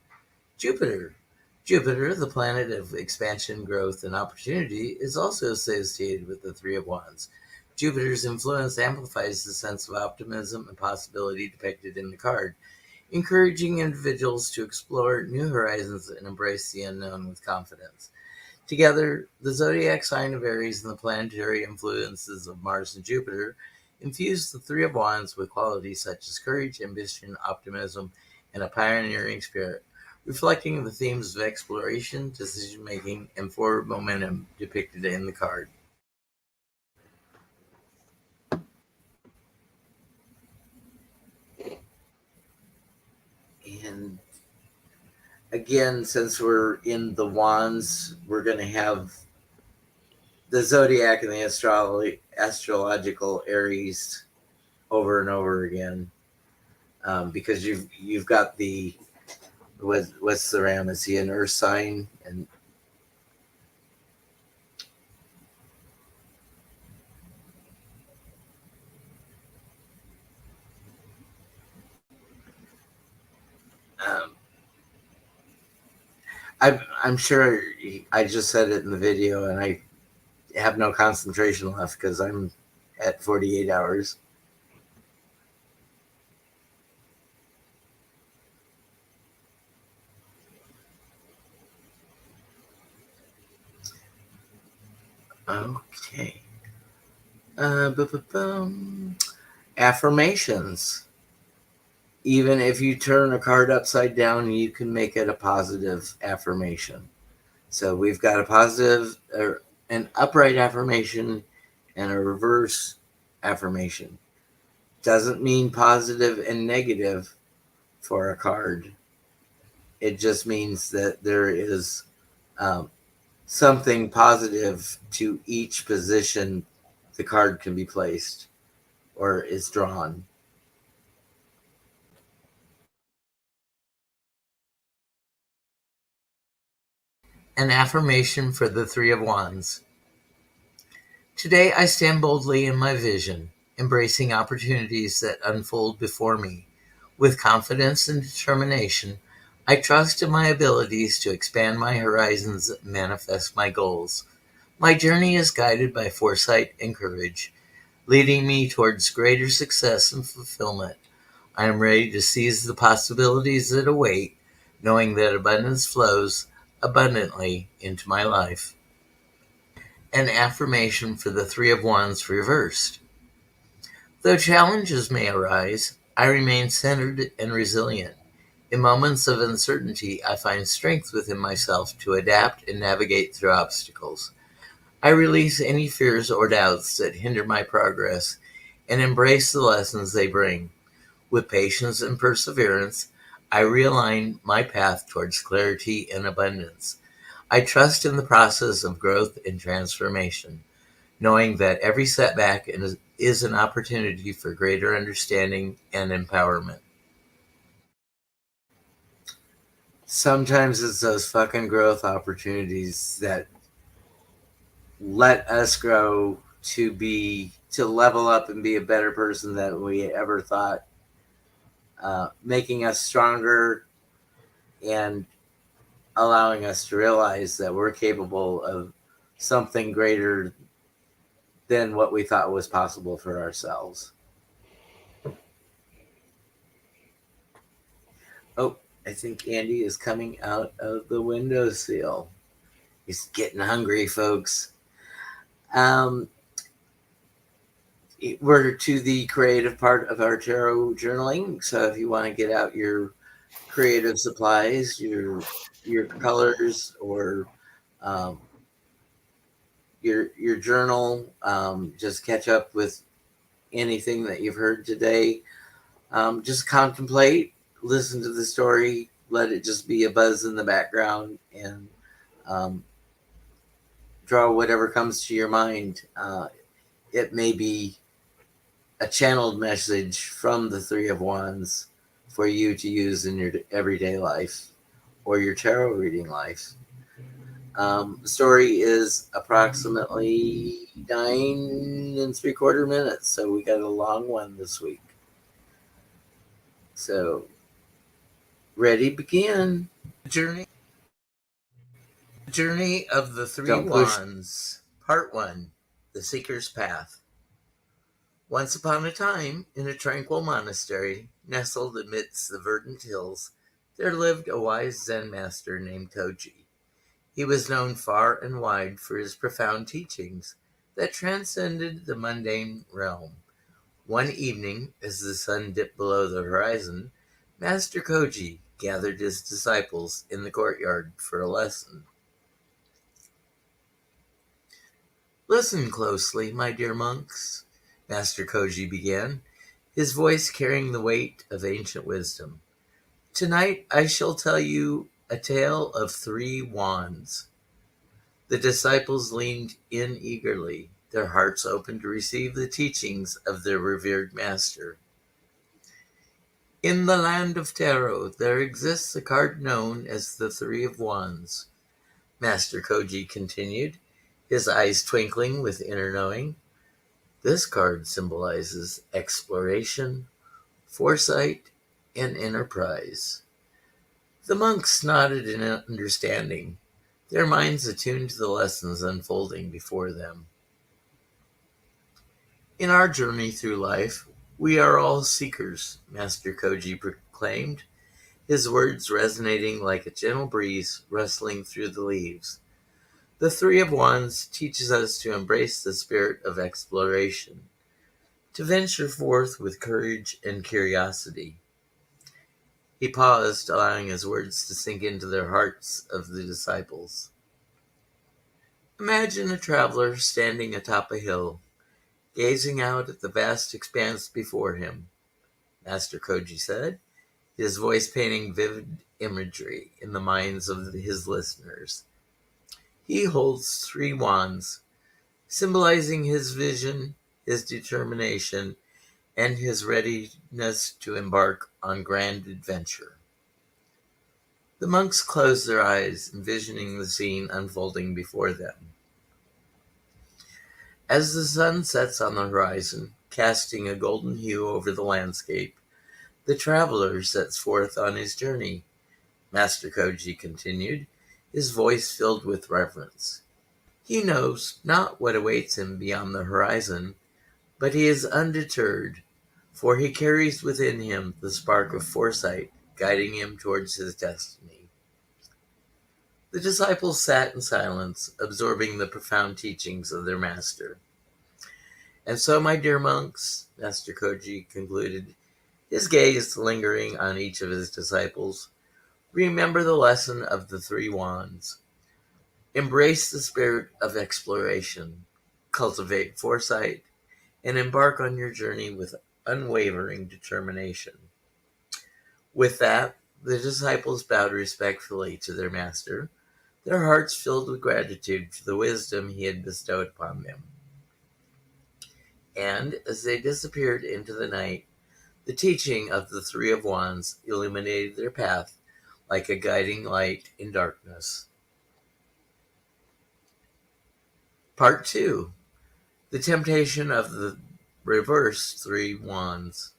Jupiter. Jupiter, the planet of expansion, growth, and opportunity, is also associated with the Three of Wands. Jupiter's influence amplifies the sense of optimism and possibility depicted in the card, encouraging individuals to explore new horizons and embrace the unknown with confidence. Together, the zodiac sign of Aries and the planetary influences of Mars and Jupiter infuse the Three of Wands with qualities such as courage, ambition, optimism, and a pioneering spirit, reflecting the themes of exploration, decision-making, and forward momentum depicted in the card. And again, since we're in the wands, we're going to have the zodiac and the astrological Aries over and over again, because you've got the what's the ram? Is he an earth sign? And I'm sure I just said it in the video, and have no concentration left because I'm at 48 hours. Okay. Affirmations. Even if you turn a card upside down, you can make it a positive affirmation. So we've got a positive, an upright affirmation, and a reverse affirmation. Doesn't mean positive and negative for a card. It just means that there is something positive to each position the card can be placed or is drawn. An affirmation for the Three of Wands. Today I stand boldly in my vision, embracing opportunities that unfold before me. With confidence and determination, I trust in my abilities to expand my horizons and manifest my goals. My journey is guided by foresight and courage, leading me towards greater success and fulfillment. I am ready to seize the possibilities that await, knowing that abundance flows abundantly into my life. An affirmation for the Three of Wands reversed. Though challenges may arise, I remain centered and resilient. In moments of uncertainty, I find strength within myself to adapt and navigate through obstacles. I release any fears or doubts that hinder my progress and embrace the lessons they bring. With patience and perseverance, I realign my path towards clarity and abundance. I trust in the process of growth and transformation, knowing that every setback is an opportunity for greater understanding and empowerment. Sometimes it's those fucking growth opportunities that let us grow to level up and be a better person than we ever thought, making us stronger and allowing us to realize that we're capable of something greater than what we thought was possible for ourselves. Oh, I think Andy is coming out of the windowsill. He's getting hungry, folks. We're to the creative part of our tarot journaling. So if you want to get out your creative supplies, your colors, or your journal, just catch up with anything that you've heard today. Just contemplate, listen to the story, let it just be a buzz in the background, and draw whatever comes to your mind. It may be a channeled message from the Three of Wands for you to use in your everyday life or your tarot reading life. The story is approximately 9 3/4 minutes, so we got a long one this week. So, ready, begin. Journey of the Three Wands, Part 1, The Seeker's Path. Once upon a time, in a tranquil monastery, nestled amidst the verdant hills, there lived a wise Zen master named Koji. He was known far and wide for his profound teachings that transcended the mundane realm. One evening, as the sun dipped below the horizon, Master Koji gathered his disciples in the courtyard for a lesson. Listen closely, my dear monks, Master Koji began, his voice carrying the weight of ancient wisdom. Tonight I shall tell you a tale of 3 wands. The disciples leaned in eagerly, their hearts open to receive the teachings of their revered master. In the land of tarot, there exists a card known as the 3 of Wands. Master Koji continued, his eyes twinkling with inner knowing. This card symbolizes exploration, foresight, and enterprise. The monks nodded in understanding. their minds attuned to the lessons unfolding before them. In our journey through life, we are all seekers, Master Koji proclaimed, his words resonating like a gentle breeze rustling through the leaves. The Three of Wands teaches us to embrace the spirit of exploration, to venture forth with courage and curiosity. He paused, allowing his words to sink into the hearts of the disciples. Imagine a traveler standing atop a hill, gazing out at the vast expanse before him, Master Koji said, his voice painting vivid imagery in the minds of his listeners. He holds 3 wands, symbolizing his vision, his determination, and his readiness to embark on grand adventure. The monks closed their eyes, envisioning the scene unfolding before them. As the sun sets on the horizon, casting a golden hue over the landscape, the traveler sets forth on his journey, Master Koji continued, his voice filled with reverence. He knows not what awaits him beyond the horizon, but he is undeterred, for he carries within him the spark of foresight, guiding him towards his destiny. The disciples sat in silence, absorbing the profound teachings of their master. And so, my dear monks, Master Koji concluded, his gaze lingering on each of his disciples, remember the lesson of the 3 wands. Embrace the spirit of exploration, cultivate foresight, and embark on your journey with unwavering determination. With that, the disciples bowed respectfully to their master, their hearts filled with gratitude for the wisdom he had bestowed upon them. And as they disappeared into the night, the teaching of the 3 of Wands illuminated their path like a guiding light in darkness. Part 2. The temptation of the reversed 3 wands.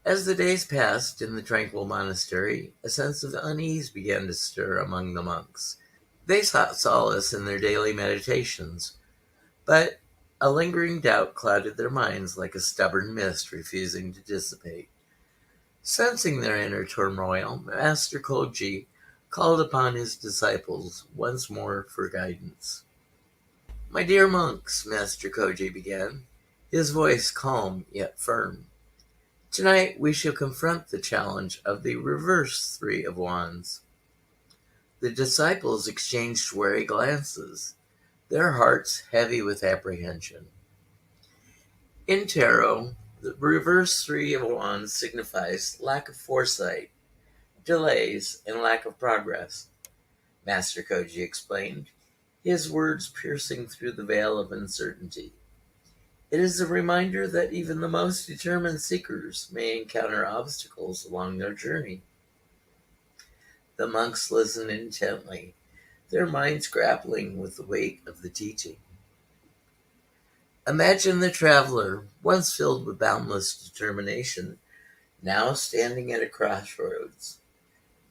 As the days passed in the tranquil monastery, a sense of unease began to stir among the monks. They sought solace in their daily meditations, but a lingering doubt clouded their minds like a stubborn mist refusing to dissipate. Sensing their inner turmoil, Master Koji called upon his disciples once more for guidance. My dear monks, Master Koji began, his voice calm yet firm. Tonight we shall confront the challenge of the reverse 3 of Wands. The disciples exchanged wary glances, their hearts heavy with apprehension. In tarot, the reverse 3 of Wands signifies lack of foresight, delays, and lack of progress, Master Koji explained, his words piercing through the veil of uncertainty. It is a reminder that even the most determined seekers may encounter obstacles along their journey. The monks listened intently, their minds grappling with the weight of the teaching. Imagine the traveler, once filled with boundless determination, now standing at a crossroads.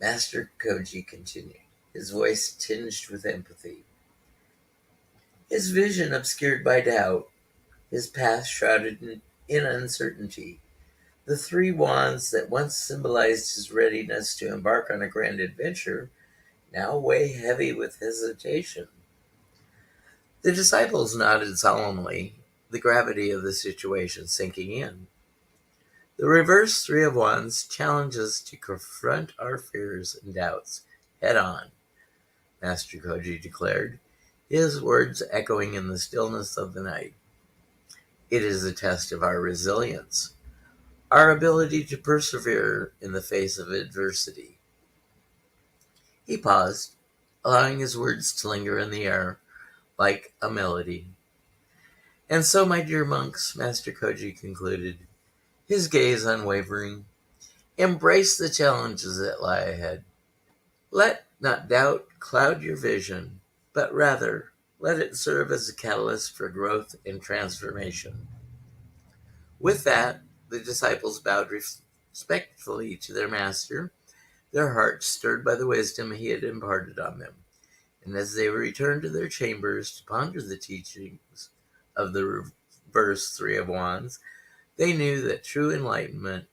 Master Koji continued, his voice tinged with empathy. His vision obscured by doubt, his path shrouded in uncertainty. The 3 wands that once symbolized his readiness to embark on a grand adventure now weigh heavy with hesitation. The disciples nodded solemnly, the gravity of the situation sinking in. The reverse 3 of Wands challenges us to confront our fears and doubts head on, Master Koji declared, his words echoing in the stillness of the night. It is a test of our resilience, our ability to persevere in the face of adversity. He paused, allowing his words to linger in the air like a melody. And so, my dear monks, Master Koji concluded, his gaze unwavering, embrace the challenges that lie ahead. Let not doubt cloud your vision, but rather let it serve as a catalyst for growth and transformation. With that, the disciples bowed respectfully to their master, their hearts stirred by the wisdom he had imparted on them. and as they returned to their chambers to ponder the teachings of the reverse Three of Wands, they knew that true enlightenment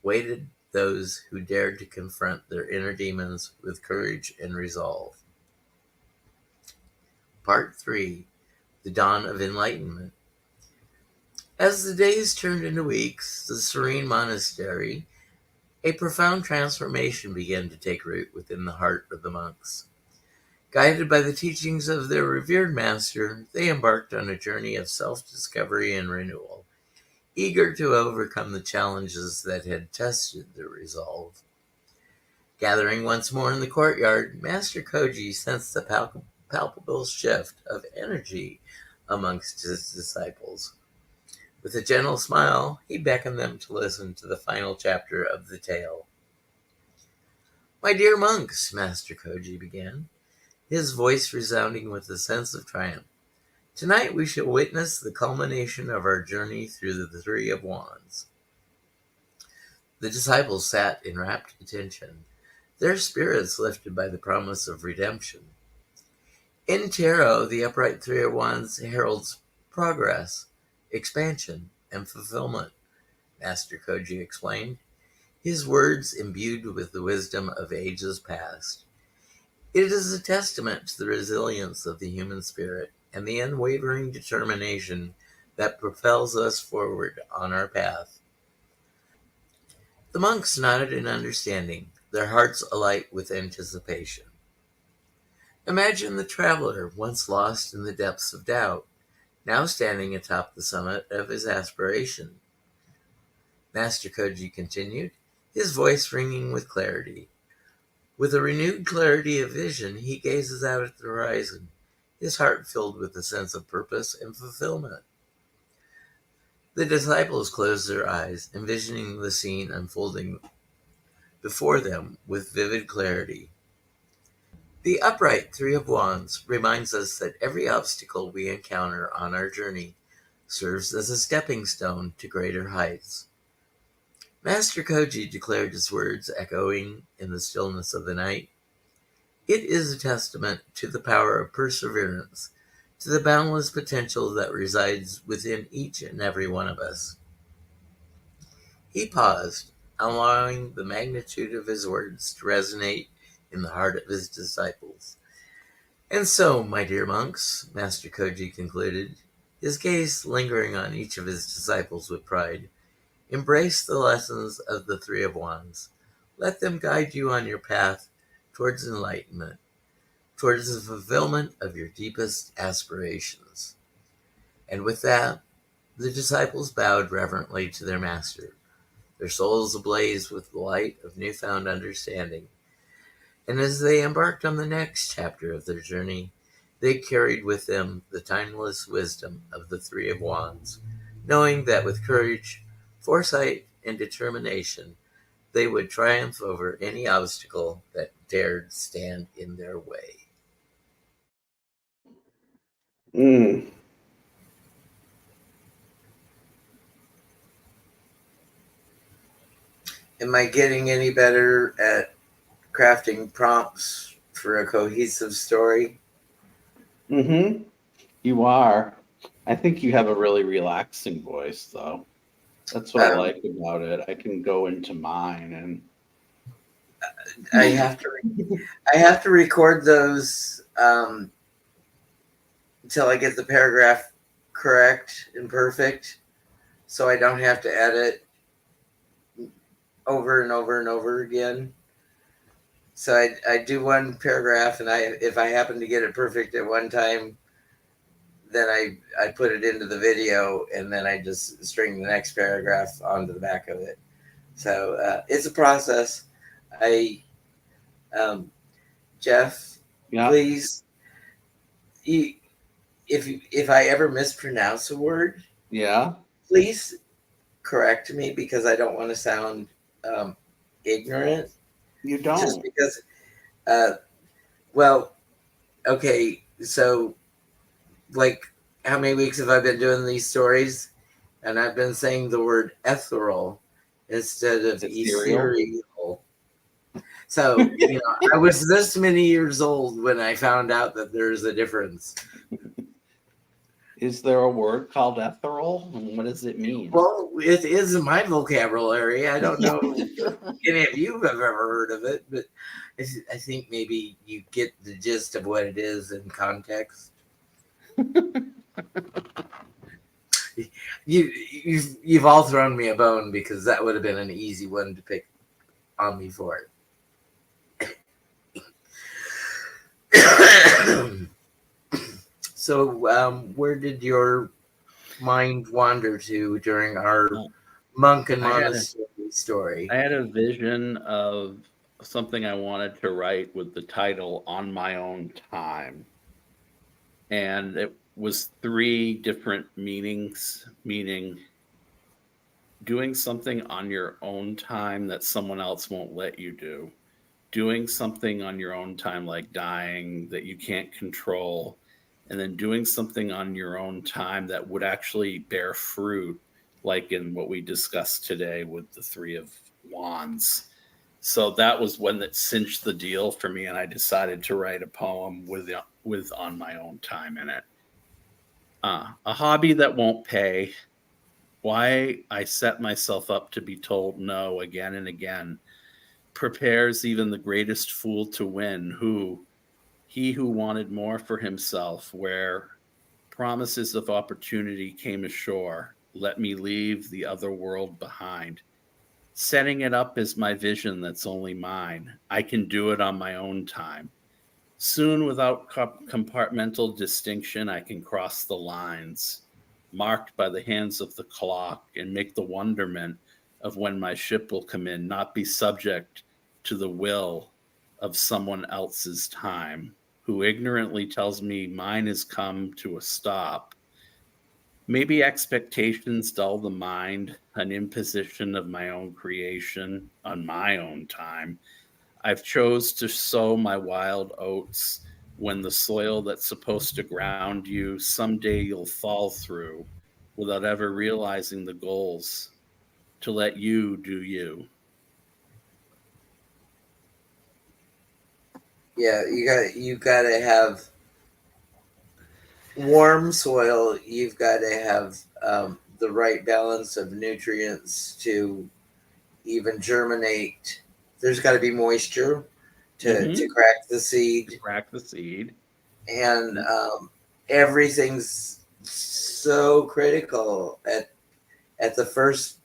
awaited those who dared to confront their inner demons with courage and resolve. Part 3. The Dawn of Enlightenment. As the days turned into weeks, the serene monastery, a profound transformation began to take root within the heart of the monks. Guided by the teachings of their revered master, they embarked on a journey of self-discovery and renewal, eager to overcome the challenges that had tested their resolve. Gathering once more in the courtyard, Master Koji sensed the palpable shift of energy amongst his disciples. With a gentle smile, he beckoned them to listen to the final chapter of the tale. "My dear monks," Master Koji began, his voice resounding with a sense of triumph, "tonight we shall witness the culmination of our journey through the Three of Wands." The disciples sat in rapt attention, their spirits lifted by the promise of redemption. In tarot, the upright Three of Wands heralds progress, expansion, and fulfillment, Master Koji explained, his words imbued with the wisdom of ages past. It is a testament to the resilience of the human spirit and the unwavering determination that propels us forward on our path. The monks nodded in understanding, their hearts alight with anticipation. Imagine the traveler once lost in the depths of doubt, now standing atop the summit of his aspiration. Master Koji continued, his voice ringing with clarity. With a renewed clarity of vision, he gazes out at the horizon, his heart filled with a sense of purpose and fulfillment. The disciples closed their eyes, envisioning the scene unfolding before them with vivid clarity. The upright Three of Wands reminds us that every obstacle we encounter on our journey serves as a stepping stone to greater heights. Master Koji declared his words echoing in the stillness of the night. It is a testament to the power of perseverance, to the boundless potential that resides within each and every one of us. He paused, allowing the magnitude of his words to resonate in the heart of his disciples. And so, my dear monks, Master Koji concluded, his gaze lingering on each of his disciples with pride, embrace the lessons of the Three of Wands. Let them guide you on your path towards enlightenment, towards the fulfillment of your deepest aspirations. And with that, the disciples bowed reverently to their master, their souls ablaze with the light of newfound understanding. And as they embarked on the next chapter of their journey, they carried with them the timeless wisdom of the Three of Wands, knowing that with courage, foresight, and determination, they would triumph over any obstacle that dared stand in their way. Am I getting any better at crafting prompts for a cohesive story? Mm-hmm. You are. I think you have a really relaxing voice, though. That's what I like about it. I can go into mine, and I have to record those until I get the paragraph correct and perfect, so I don't have to edit over and over and over again. So I do one paragraph, and if I happen to get it perfect at one time, then I put it into the video, and then I just string the next paragraph onto the back of it. So it's a process. Jeff, yeah. Please, if I ever mispronounce a word, Yeah, please correct me, because I don't want to sound ignorant. You don't. Just because, well, okay, so like, how many weeks have I been doing these stories? And I've been saying the word ethereal instead of ethereal. So, I was this many years old when I found out that there's a difference. Is there a word called ethereal? And what does it mean? Well, it is in my vocabulary. I don't know if any of you have ever heard of it, but I think maybe you get the gist of what it is in context. You've all thrown me a bone because that would have been an easy one to pick on me for it. So, where did your mind wander to during our monk and monastery story? I had a vision of something I wanted to write with the title "On My Own Time," and it was 3 different meanings, meaning doing something on your own time that someone else won't let you do, doing something on your own time like dying that you can't control, and then doing something on your own time that would actually bear fruit, like in what we discussed today with the 3 of Wands. So that was when that cinched the deal for me, and I decided to write a poem with "On My Own Time" in it. A hobby that won't pay. Why I set myself up to be told no again and again prepares even the greatest fool to win, he who wanted more for himself, where promises of opportunity came ashore, let me leave the other world behind. Setting it up is my vision that's only mine. I can do it on my own time. Soon, without compartmental distinction, I can cross the lines, marked by the hands of the clock, and make the wonderment of when my ship will come in, not be subject to the will of someone else's time, who ignorantly tells me mine has come to a stop. Maybe expectations dull the mind, an imposition of my own creation on my own time. I've chose to sow my wild oats when the soil that's supposed to ground you, someday you'll fall through without ever realizing the goals, to let you do you. Yeah, you gotta have warm soil. You've got to have the right balance of nutrients to even germinate. There's got to be moisture to crack the seed. Crack the seed. And everything's so critical at the first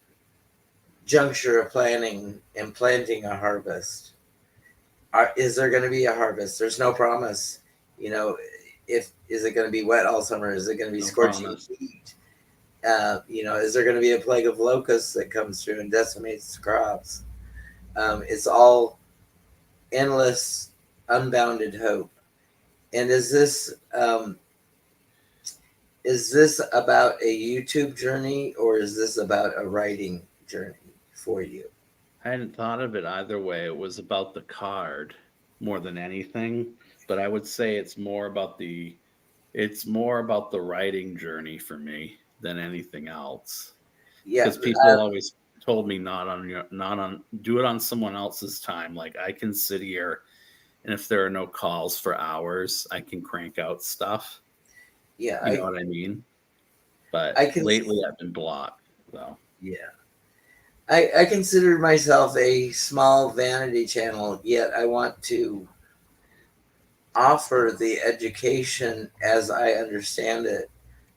juncture of planning and planting a harvest. Is there going to be a harvest? There's no promise. Is it going to be wet all summer? Is it going to be scorching heat? Is there going to be a plague of locusts that comes through and decimates crops? It's all endless, unbounded hope. And is this about a YouTube journey, or is this about a writing journey for you? I hadn't thought of it either way. It was about the card more than anything, but I would say it's more about the writing journey for me than anything else. Yeah, because people always told me do it on someone else's time. Like, I can sit here, and if there are no calls for hours, I can crank out stuff. Yeah, you know what I mean. But lately, I've been blocked. So yeah, I consider myself a small vanity channel, yet I want to offer the education as I understand it,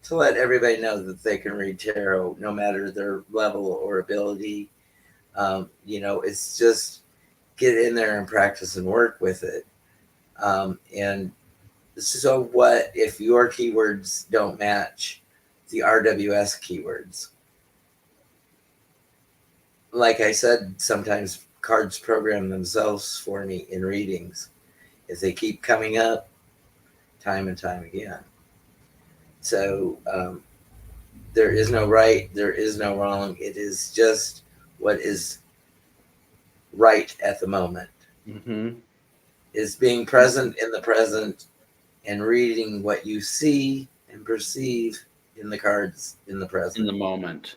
to let everybody know that they can read tarot no matter their level or ability. It's just get in there and practice and work with it. And so what if your keywords don't match the RWS keywords? Like I said, sometimes cards program themselves for me in readings if they keep coming up time and time again. So there is no right, there is no wrong. It is just what is right at the moment. Is being present in the present and reading what you see and perceive in the cards in the present. In the moment.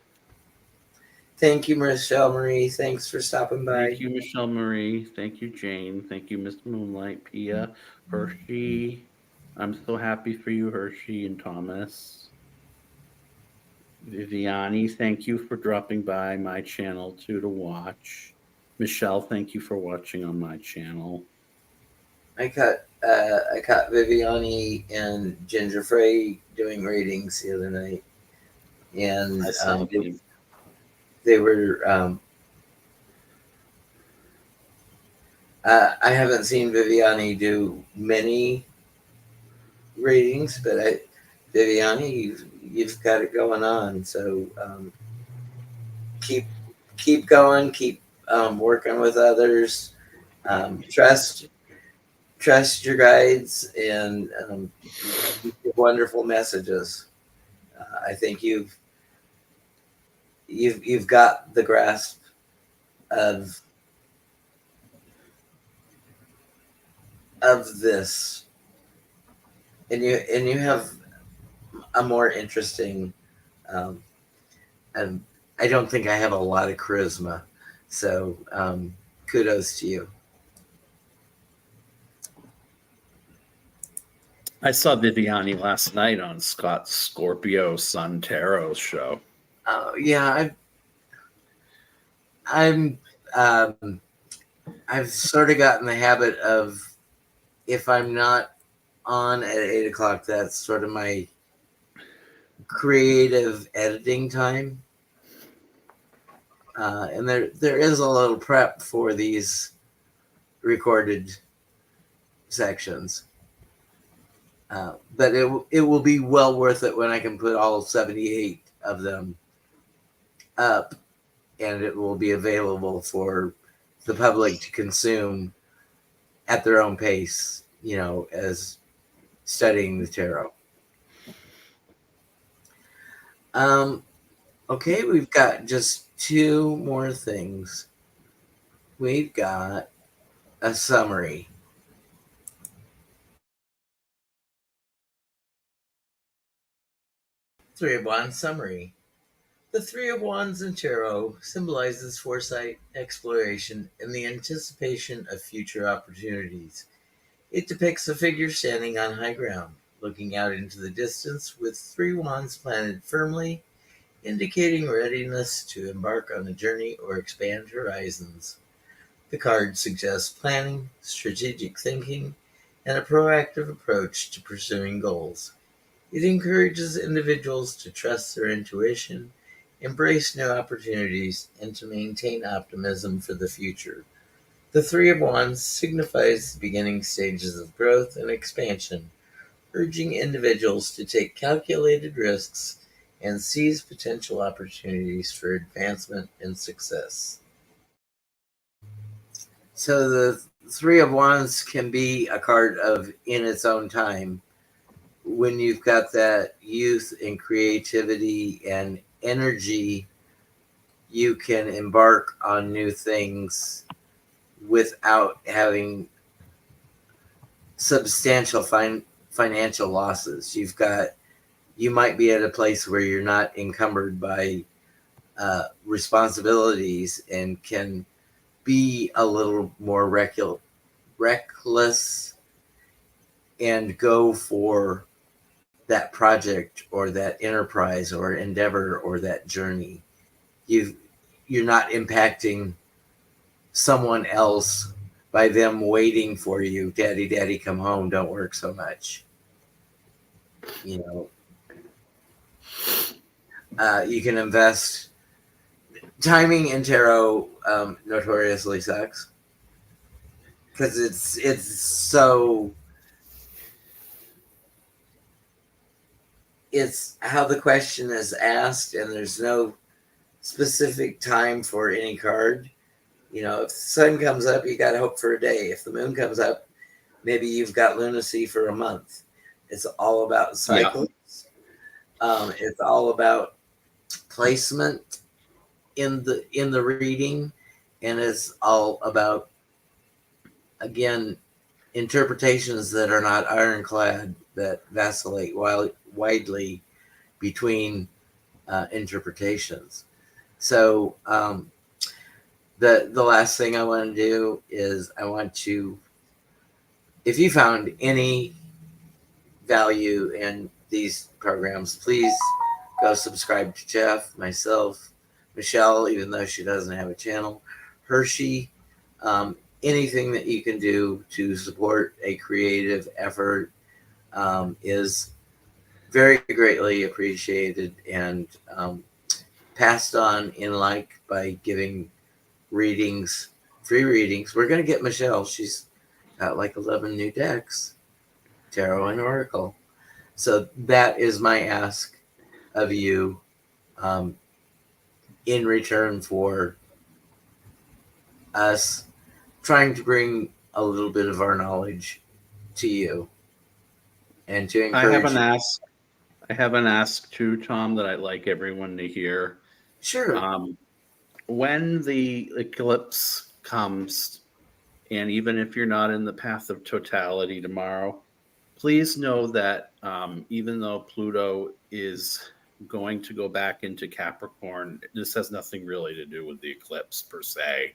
Thank you, Michelle Marie. Thanks for stopping by. Thank you, Michelle Marie. Thank you, Jane. Thank you, Miss Moonlight, Pia, Hershe. I'm so happy for you, Hershe and Thomas. Viviani, thank you for dropping by my channel too to watch. Michelle, thank you for watching on my channel. I caught Viviani and Ginger Frey doing readings the other night, and I saw them. they were. I haven't seen Viviani do many readings, but Viviani, you've got it going on. So keep going, keep working with others. Trust your guides, and you give wonderful messages. I think you've got the grasp of this, and you have a more interesting. And I don't think I have a lot of charisma, so kudos to you. I saw Viviani last night on Scott Scorpio Sun Tarot show. Yeah, I've sort of gotten the habit of, if I'm not on at 8:00, that's sort of my creative editing time. And there is a little prep for these recorded sections. But it will be well worth it when I can put all 78 of them up, and it will be available for the public to consume at their own pace, as studying the tarot. Okay, we've got just 2 more things. We've got a summary. Three of Wands summary. The Three of Wands in tarot symbolizes foresight, exploration, and the anticipation of future opportunities. It depicts a figure standing on high ground, looking out into the distance with 3 wands planted firmly, indicating readiness to embark on a journey or expand horizons. The card suggests planning, strategic thinking, and a proactive approach to pursuing goals. It encourages individuals to trust their intuition, embrace new opportunities, and to maintain optimism for the future. The Three of Wands signifies the beginning stages of growth and expansion, urging individuals to take calculated risks and seize potential opportunities for advancement and success. So the Three of Wands can be a card of in its own time. When you've got that youth and creativity and energy, you can embark on new things without having substantial financial losses. You might be at a place where you're not encumbered by responsibilities and can be a little more reckless and go for that project or that enterprise or endeavor or that journey. You're not impacting someone else by them waiting for you. Daddy, come home. Don't work so much. You can invest. Timing in tarot notoriously sucks because it's how the question is asked, and there's no specific time for any card. If the sun comes up, you got to hope for a day. If the moon comes up, maybe you've got lunacy for a month. It's all about cycles. Yeah. It's all about placement in the reading, and it's all about, again, interpretations that are not ironclad, that vacillate widely between interpretations. So the last thing I want to do is I want to, if you found any value in these programs, please go subscribe to Jeff, myself, Michelle, even though she doesn't have a channel, Hershe, anything that you can do to support a creative effort is very greatly appreciated and passed on in like by giving readings, free readings. We're going to get Michelle. She's got like 11 new decks, tarot and oracle. So that is my ask of you in return for us trying to bring a little bit of our knowledge to you and to I have encourage an you. ask. I have an ask too, Tom, that I'd like everyone to hear. Sure. When the eclipse comes, and even if you're not in the path of totality tomorrow, please know that even though Pluto is going to go back into Capricorn, this has nothing really to do with the eclipse per se.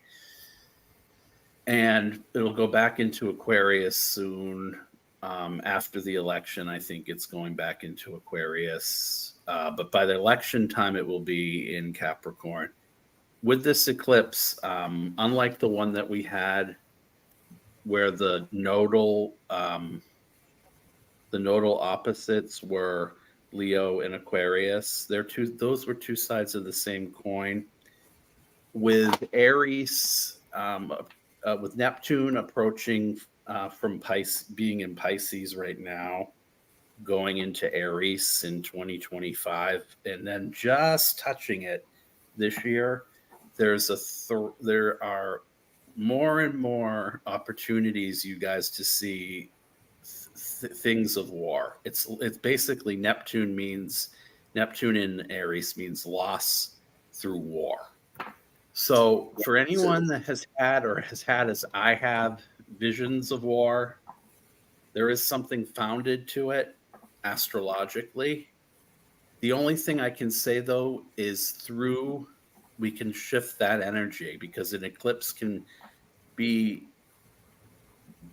And it'll go back into Aquarius soon. After the election, I think it's going back into Aquarius. But by the election time, it will be in Capricorn. With this eclipse, unlike the one that we had where the nodal opposites were Leo and Aquarius, those were two sides of the same coin. With Aries, with Neptune approaching from being in Pisces right now, going into Aries in 2025, and then just touching it this year, there are more and more opportunities, you guys, to see things of war. It's basically Neptune in Aries means loss through war. So for anyone that has had as I have visions of war, there is something founded to it astrologically. The only thing I can say though is we can shift that energy, because an eclipse can be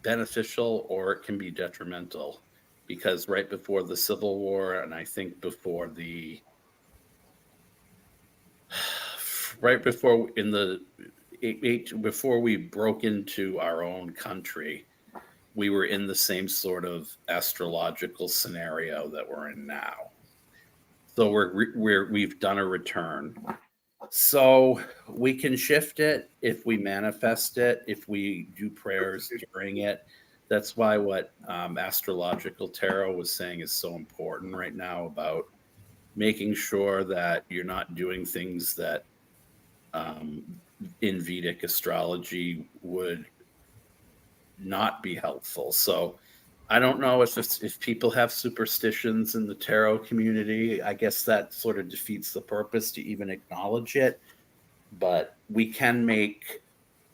beneficial or it can be detrimental, because right before the Civil War, and I think before before we broke into our own country, we were in the same sort of astrological scenario that we're in now. So we've done a return. So we can shift it if we manifest it, if we do prayers during it. That's why what astrological tarot was saying is so important right now, about making sure that you're not doing things that in Vedic astrology would not be helpful. So I don't know if people have superstitions in the tarot community. I guess that sort of defeats the purpose to even acknowledge it. But we can make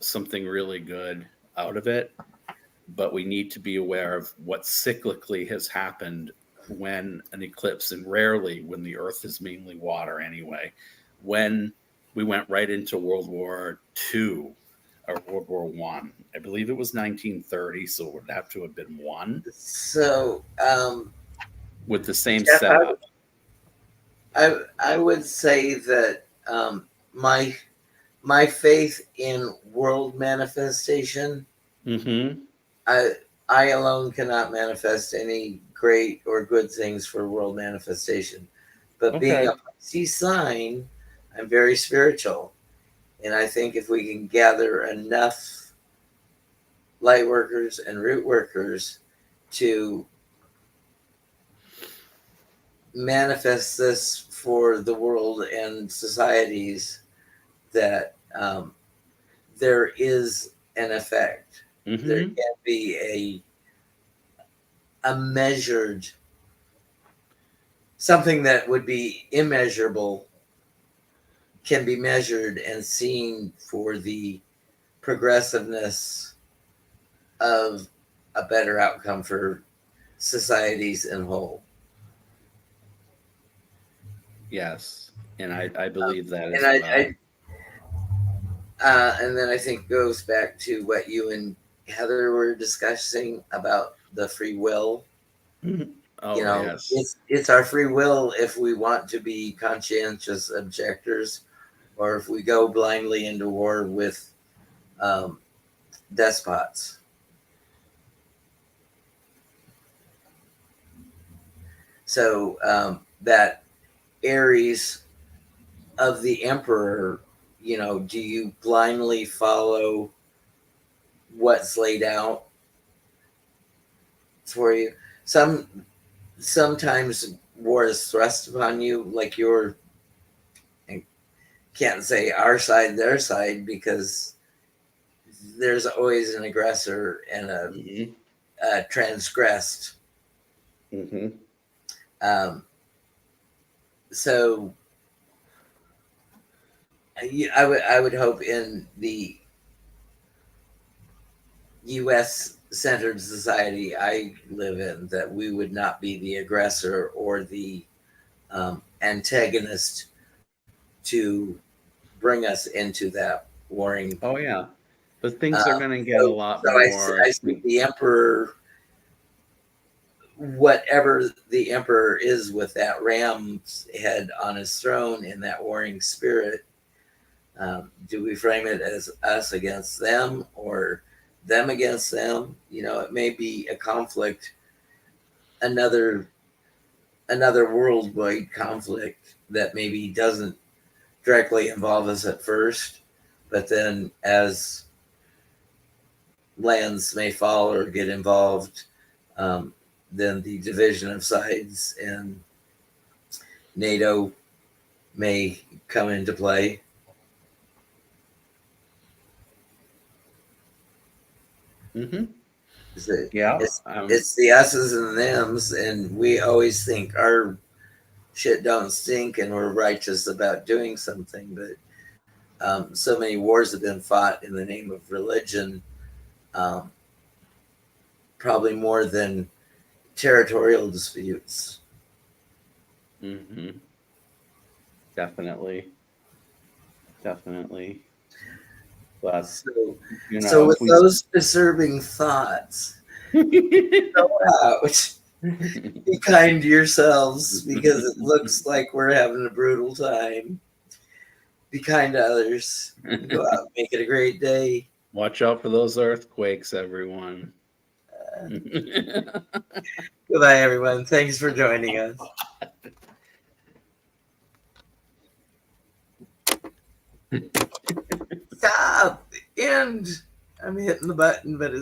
something really good out of it. But we need to be aware of what cyclically has happened when an eclipse, and rarely when the Earth is mainly water anyway. When we went right into World War II or World War One, I believe it was 1930, so it would have to have been one. So with the same Jeff, setup. I would say that my faith in world manifestation, Mm-hmm. I alone cannot manifest any great or good things for world manifestation. But being a Pisces sign, I'm very spiritual. And I think if we can gather enough light workers and root workers to manifest this for the world and societies, that there is an effect. Mm-hmm. There can be a measured, something that would be immeasurable can be measured and seen for the progressiveness of a better outcome for societies in whole. Yes. And I believe that as and well. and then I think goes back to what you and Heather were discussing about the free will. Oh, You know, yes. it's our free will if we want to be conscientious objectors, or if we go blindly into war with despots. So that Aries of the Emperor, you know, do you blindly follow what's laid out for you? Sometimes war is thrust upon you, like you're, I can't say our side, their side, because there's always an aggressor and a transgressed. Mm-hmm. So I would hope in the U.S. centered society I live in that we would not be the aggressor or the antagonist to bring us into that warring. Oh, yeah. But things are going to get a lot So more. I see the emperor, whatever the emperor is with that ram's head on his throne in that warring spirit. Do we frame it as us against them or them against them? You know, it may be a conflict, another worldwide conflict that maybe doesn't directly involve us at first, but then as lands may fall or get involved, then the division of sides and NATO may come into play. Mm-hmm. Yeah, it's the us's and them's, and we always think our shit don't stink and we're righteous about doing something, but so many wars have been fought in the name of religion, probably more than territorial disputes. Mm-hmm. Definitely. But So, you know, so with those disturbing thoughts, go out. Be kind to yourselves because it looks like we're having a brutal time. Be kind to others. Go out and make it a great day. Watch out for those earthquakes, everyone. Goodbye, everyone. Thanks for joining us. Stop. End. I'm hitting the button, but it's